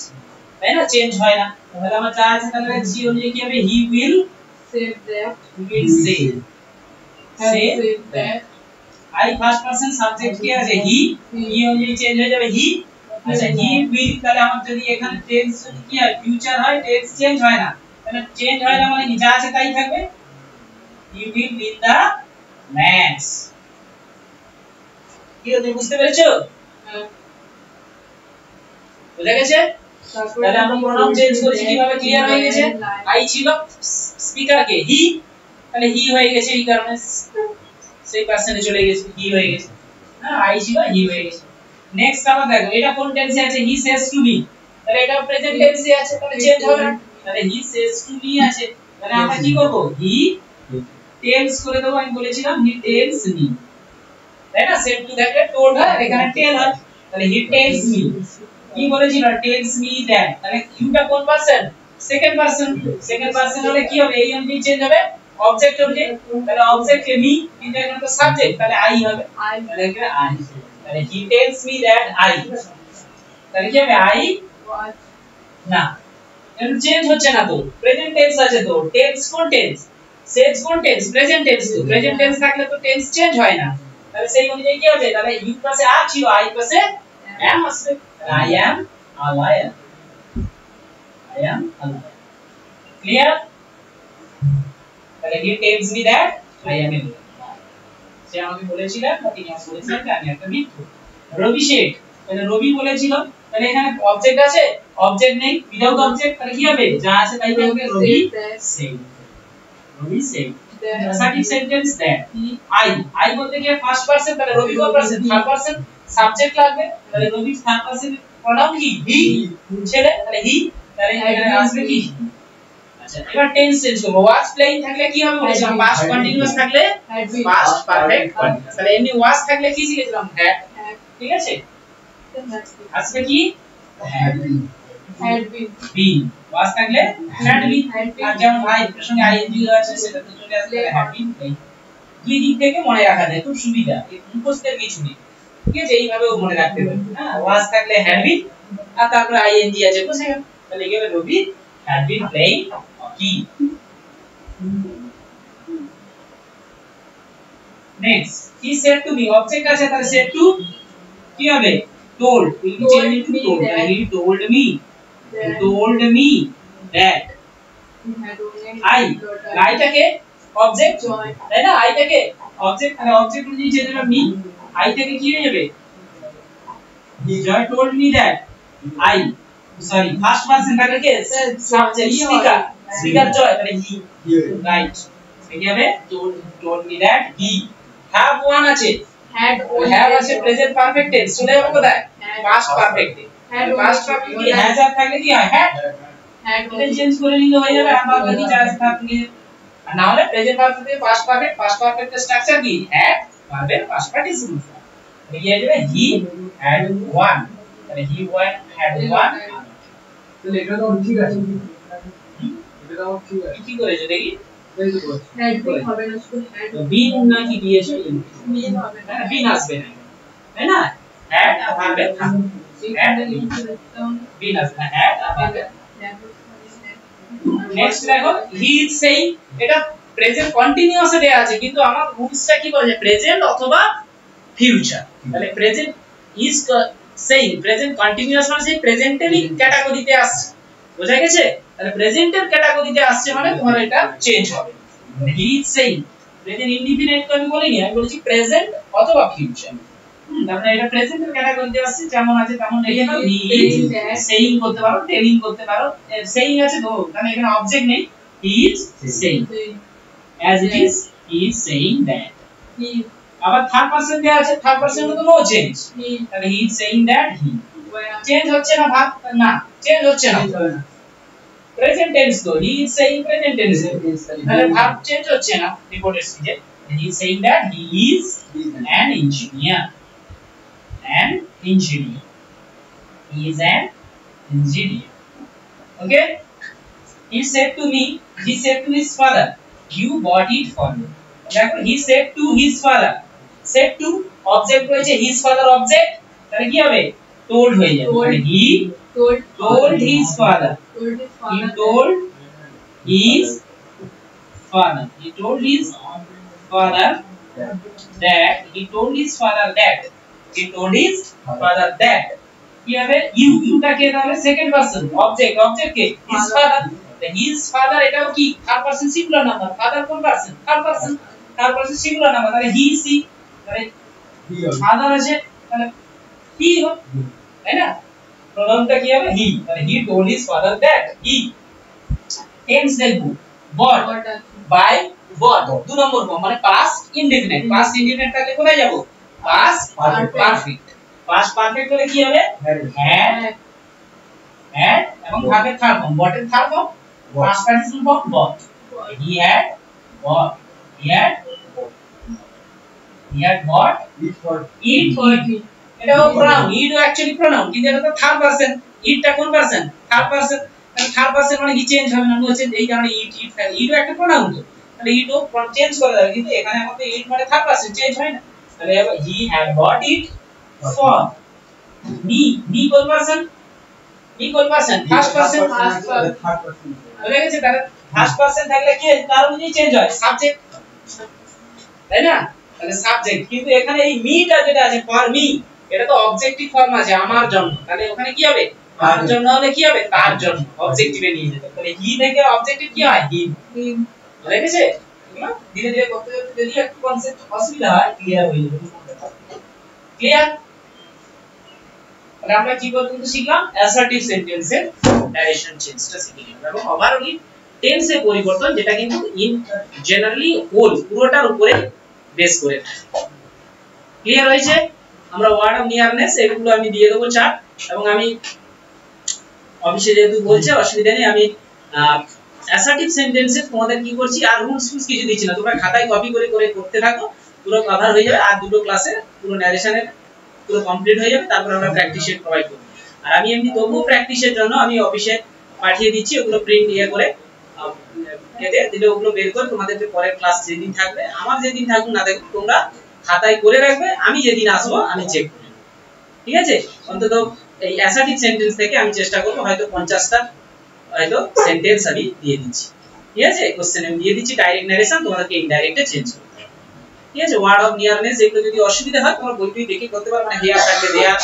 তাই না? চেঞ্জ হয় না। তাহলে আমার যা আছে তাহলে সি অনুযায়ী কি হবে, he will Say that. Say That. I first person subject কি আছে, হি, হি অনুযায়ী চেঞ্জ হয়ে যাবে হি। আচ্ছা হি উইল, তাহলে আমার যদি এখানে টেন্স যদি কি হয়, ফিউচার হয়, টেন্স চেঞ্জ হয় না, তাহলে চেঞ্জ হয় না মানে কি, যা আছে তাই থাকবে। He will win the match. কি তুমি বুঝতে পেরেছো? বুঝা গেছে? তাহলে আমরা প্রোনাউন চেঞ্জ করেছি কিভাবে, ক্লিয়ার হয়ে গেছে। আই ছিল স্পিকার কে হি, তাহলে হি হয়ে গেছে, এই কারণে সেই পার্সনে চলে গেছে, হি হয়ে গেছে। হ্যাঁ আই ছিল হি হয়ে গেছে। নেক্সট আবার দেখো এটা কোন টেন্সে আছে, হি সেজ টু মি, তাহলে এটা প্রেজেন্ট টেন্সে আছে, তাহলে চেঞ্জ হবে না। তাহলে হি সেজ টু মি আছে, তাহলে আমরা কি করব, হি টেলস করে দেব। আমি বলেছিলাম হি টেলস মি, তাই না? সেড টু থাকলে টোল্ড হয়, এখানে টেল হয়, তাহলে হি টেলস মি। কি বলেছিল, টেলস মি দ্যাট, তাহলে ইউটা কোন person, second person. Second person হলে কি হবে, এই অনুযায়ী চেঞ্জ হবে, অবজেক্ট অনুযায়ী, তাহলে অবজেক্ট মি, কিন্তু এখানে তো সাবজেক্ট, তাহলে আই হবে, তাহলে এখানে আই, তাহলে he tells me that I, তাহলে কি হবে, আই What? না, এর চেঞ্জ হচ্ছে না তো, প্রেজেন্ট টেন্স আছে তো, টেন্স কোন টেন্স, সেজ কোন টেন্স, প্রেজেন্ট টেন্স তো, প্রেজেন্ট টেন্স থাকলে তো টেন্স চেঞ্জ হয় না, তাহলে সেই অনুযায়ী কি হবে, তাহলে ইউ পাশে আর ছিল, আই পাশে am আসবে, I am a lion, I am a lion, clear? তাহলে he tells me that I am a lion, সে আমাকে বলেছিলেন বা তিনি আমাকে বলেছিলেন যে আমি একটা মিথ্যু। রবি শেখ, তাহলে রবি বলেছিল, তাহলে এখানে অবজেক্ট আছে, অবজেক্ট নেই, উইদাউট অবজেক্ট, তাহলে কি হবে, যা আছে তাই থাকবে, রবি সেড, রবি সেড। সঠিক সেন্টেন্স দ্যাট আই বলতে গিয়ে ফার্স্ট পারসন, তাহলে রবি কোন পারসন, থার্ড পারসন, সাবজেক্ট লাগবে, তাহলে রবি থার্ড পারসন, প্রোনাউন কি, হি, ছেলে, তাহলে হি, তাহলে এখানে আসবে কি। আচ্ছা এবার টেন্স চেঞ্জ করব, ওয়াজ প্লেইং থাকলে কি হবে বলেছিলাম, পাস্ট কন্টিনিউয়াস থাকলে পাস্ট পারফেক্ট কন্টিনিউয়াস, তাহলে এমনি ওয়াজ থাকলে কি শিখেছিলাম, হ্যাড, ঠিক আছে। আসবে কি, হ্যাড বিন, ওয়াজ থাকলে হ্যাড বিন, আর যেমন ভাই এর সঙ্গে আইএনজি আছে সেটা তো চলে আসবে, হ্যাড বিন প্লেইং। দুই দিক থেকে মনে রাখা যায়, খুব সুবিধা, এই মুখস্থের কিছু নেই, ঠিক আছে, এইভাবেও মনে রাখতে পারবে। হ্যাঁ ওয়াজ থাকলে হ্যাড বিন, আর তারপরে আইএনজি আছে, বুঝে গেল, তাহলে কি হবে, রবি had been playing hockey. Next, he said to me, object আছে তাহলে said to কি হবে, told, will be changed into told, he told me, he told me that I টাকে object, তাই না, I টাকে object, আর object অনুযায়ী চেঞ্জ হবে me, I থেকে কি হয়ে যাবে, Joy told me that I, sorry, first person থাকে কে, subject, speaker, speaker Joy, তাহলে he, right, কি হবে, told me that he, have one আছে, have আছে প্রেজেন্ট পারফেক্ট টেন্স, চলে যাবে কোথায়, past perfect এ, past perfect কি has আর থাকলে কি হয়, had, এটা চেঞ্জ করে নিলে হয়ে যাবে, আবার বাকি যা আছে তা আপনি, আর না হলে প্রেজেন্ট পারফেক্ট থেকে past perfect এর স্ট্রাকচার কি, had, ভার্বের past participle, তাহলে কি হয়ে যাবে, he had one, তাহলে he had one, তাহলে এটা তো ঠিক আছে, এটা তো ঠিক আছে, কি করেছে দেখি, এই তো বলছি হবে না, শুধু had বিন নাকি দিয়েছে, mean হবে না। বিন আসবে না, তাই না, had আর ভার্বের থাকবে, had বিন আসবে না, had আর ভার্বের। নেক্সট দেখো, he is saying, এটা প্রেজেন্ট কন্টিনিউয়াস এ দেয়া আছে, কিন্তু আমার রুলসটা কি বলেছে, প্রেজেন্ট অথবা ফিউচার, তাহলে present is saying, present continuous মানে সেই প্রেজেন্টেরই ক্যাটাগরিতে আসছে, বোঝা গেছে, তাহলে প্রেজেন্টের ক্যাটাগরিতে আসছে মানে তোমার এটা চেঞ্জ হবে, he is saying, present indefinite তো আমি বলিনি, আমি বলেছি প্রেজেন্ট অথবা ফিউচার, তাহলে এটা প্রেজেন্টের ক্যাটাগরিতে আসছে, যেমন আছে তেমন লিখে নাও, he is saying করতে পারো, টেলিং করতে পারো, saying আছে তো, কারণ এখানে অবজেক্ট নেই, he is saying, as it is, he is saying that, আবার থার্ড পারসন দেয়া আছে, থার্ড পারসন তো নো চেঞ্জ, তাহলে he is saying that he, change হচ্ছে না, ভাব না, চেঞ্জ হচ্ছে না, প্রেজেন্ট টেন্স তো, he is saying present tense, তাহলে ভাব চেঞ্জ হচ্ছে না রিপোর্টের স্টেজে, he is saying that he is an engineer, and engineer. He is an engineer. Okay. He said to his father, you bought it for me. দেখো he said to his father. said to object রয়েছে his father object, তাহলে কি হবে told হয়ে যাবে। মানে he told his father. He told his father that he told his father that কি হবে you টা কে তাহলে সেকেন্ড পারসন অবজেক্ট কে his father, his father এটাও কি third person singular number, father কোন person third person singular number, তাহলে he see তাহলে ফাদার আছে তাহলে he হবে তাই না, প্রোনাউনটা কি হবে he, তাহলে he told his father that he tense দেখবো bought by bought দু নম্বর ফর্ম মানে past indefinite থাকলে কোথায় যাব past perfect হলে কি হবে had এবং ভার্বের থার্ড ফর্ম bought এর third form past participle form bought, he had bought it এটাও pronoun, it actually pronoun কিন্তু এটা তো থার্ড পারসন, it টা কোন পারসন থার্ড পারসন, তাহলে থার্ড পারসন মানে কি চেঞ্জ হবে না, হচ্ছে এই কারণে it থাকে, it একটা pronoun তো তাহলে it ও চেঞ্জ করা যাবে, কিন্তু এখানে আমাদের it মানে থার্ড পারসন চেঞ্জ হয় না, তাহলে he had bought it for me কোন পারসন ফার্স্ট পারসন হয়ে গেছে, তাহলে ফার্স্ট পারসন থাকলে কি তার অনুযায়ী চেঞ্জ হয় সাবজেক্ট তাই না, তাহলে সাবজেক্ট, কিন্তু এখানে এই মিটা যেটা আছে ফর মি এটা তো অবজেক্টিভ ফর্ম আছে আমার জন্য, তাহলে ওখানে কি হবে আমার জন্য হলে কি হবে তার জন্য অবজেক্টিভে নিয়ে যেতে, তাহলে হি থেকে অবজেক্টিভ কি হয় হিম হয়ে গেছে, এগুলো ধীরে ধীরে করতে করতে যদি একটু কনসেপ্ট অসুবিধা হয় ক্লিয়ার হয়ে যাবে, ক্লিয়ার। তাহলে আমরা কি পর্যন্ত শিখলাম অ্যাসার্টিভ সেন্টেন্সের ডাইরেকশন চেঞ্জটা শিখলাম এবং ওভারঅলি টেন্সের পরিবর্তন যেটা কিন্তু ইন জেনারেলি হোল পুরোটার উপরে বেস করে থাকে, ক্লিয়ার হয়েছে। আমরা ওয়ার্ড অফ নিয়ারনেস এগুলো আমি দিয়ে দেবো চার্ট, এবং আমি অফিসে যেহেতু বলছে অসুবিধা নেই, আমি অ্যাসার্টিভ সেন্টেন্সে তোমাদের কি করছি আর রুলস কিছু দিচ্ছি না, তোমরা খাতায় কপি করে করে করতে থাকো, পুরো কভার হয়ে যাবে, আর দুটো ক্লাসে পুরো ন্যারেশনের পুরো কমপ্লিট হয়ে যাবে, তারপর আমরা প্র্যাকটিস সেট প্রোভাইড করব। আর আমি এমনি তবুও প্র্যাকটিসের জন্য আমি অফিসে পাঠিয়ে দিচ্ছি, ওগুলো প্রিন্ট করে দিলে ওগুলো বের করে তোমাদেরকে পরের ক্লাস যেদিন থাকবে, আমার যেদিন থাকুক না থাকুক তোমরা খাতায় করে রাখবে, আমি যেদিন আসবো আমি চেক করে নেব, ঠিক আছে। অন্তত এই অ্যাসার্টিভ সেন্টেন্স থেকে আমি চেষ্টা করব হয়তো 50টা হয়তো সেন্টেন্স আমি দিয়ে দিচ্ছি, ঠিক আছে। কোশ্চেন আমি দিয়ে দিচ্ছি, ডাইরেক্ট নারেশন তোমাদেরকে ইনডাইরেক্টে চেঞ্জ করতে হবে, ঠিক আছে। ওয়ার্ড অফ নিয়ারনেস এগুলো যদি অসুবিধা হয় তোমরা বইটি দেখে করতে পারো, মানে হেয়ার থাকলে দেয়ার,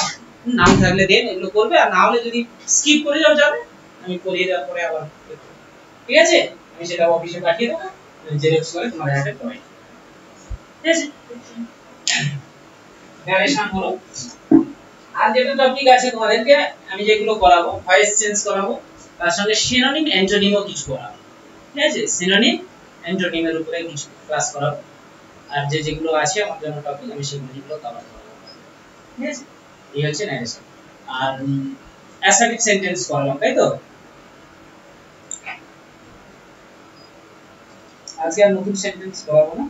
নাম থাকলে দেন, এগুলো করবে, আর না হলে যদি স্কিপ করে যাও যাবে, আমি করিয়ে দেওয়ার পরে আবার ঠিক আছে আমি সেটা অফিসে পাঠিয়ে দেবো, জেরক্স করে তোমাদের হাতে প্রোভাইড, ঠিক আছে। নারেশন হলো, আর যেটা টপিক আছে তোমাদেরকে আমি যেগুলো করাবো ভয়েস চেঞ্জ করাবো, তার সঙ্গে সিনোনিম অ্যান্টোনিমও কিছু করাবো, ঠিক আছে। সিনোনিম অ্যান্টোনিমের উপরে কিছু ক্লাস করাবো, আর যেগুলো আছে আমার জন্য টপিক আমি সেগুলো কভার করব, ঠিক আছে। এই হচ্ছে নারেশন, আর অ্যাসার্টিভ সেন্টেন্স করালাম, তাই তো। আজকে আর নতুন সেন্টেন্স করাবো না।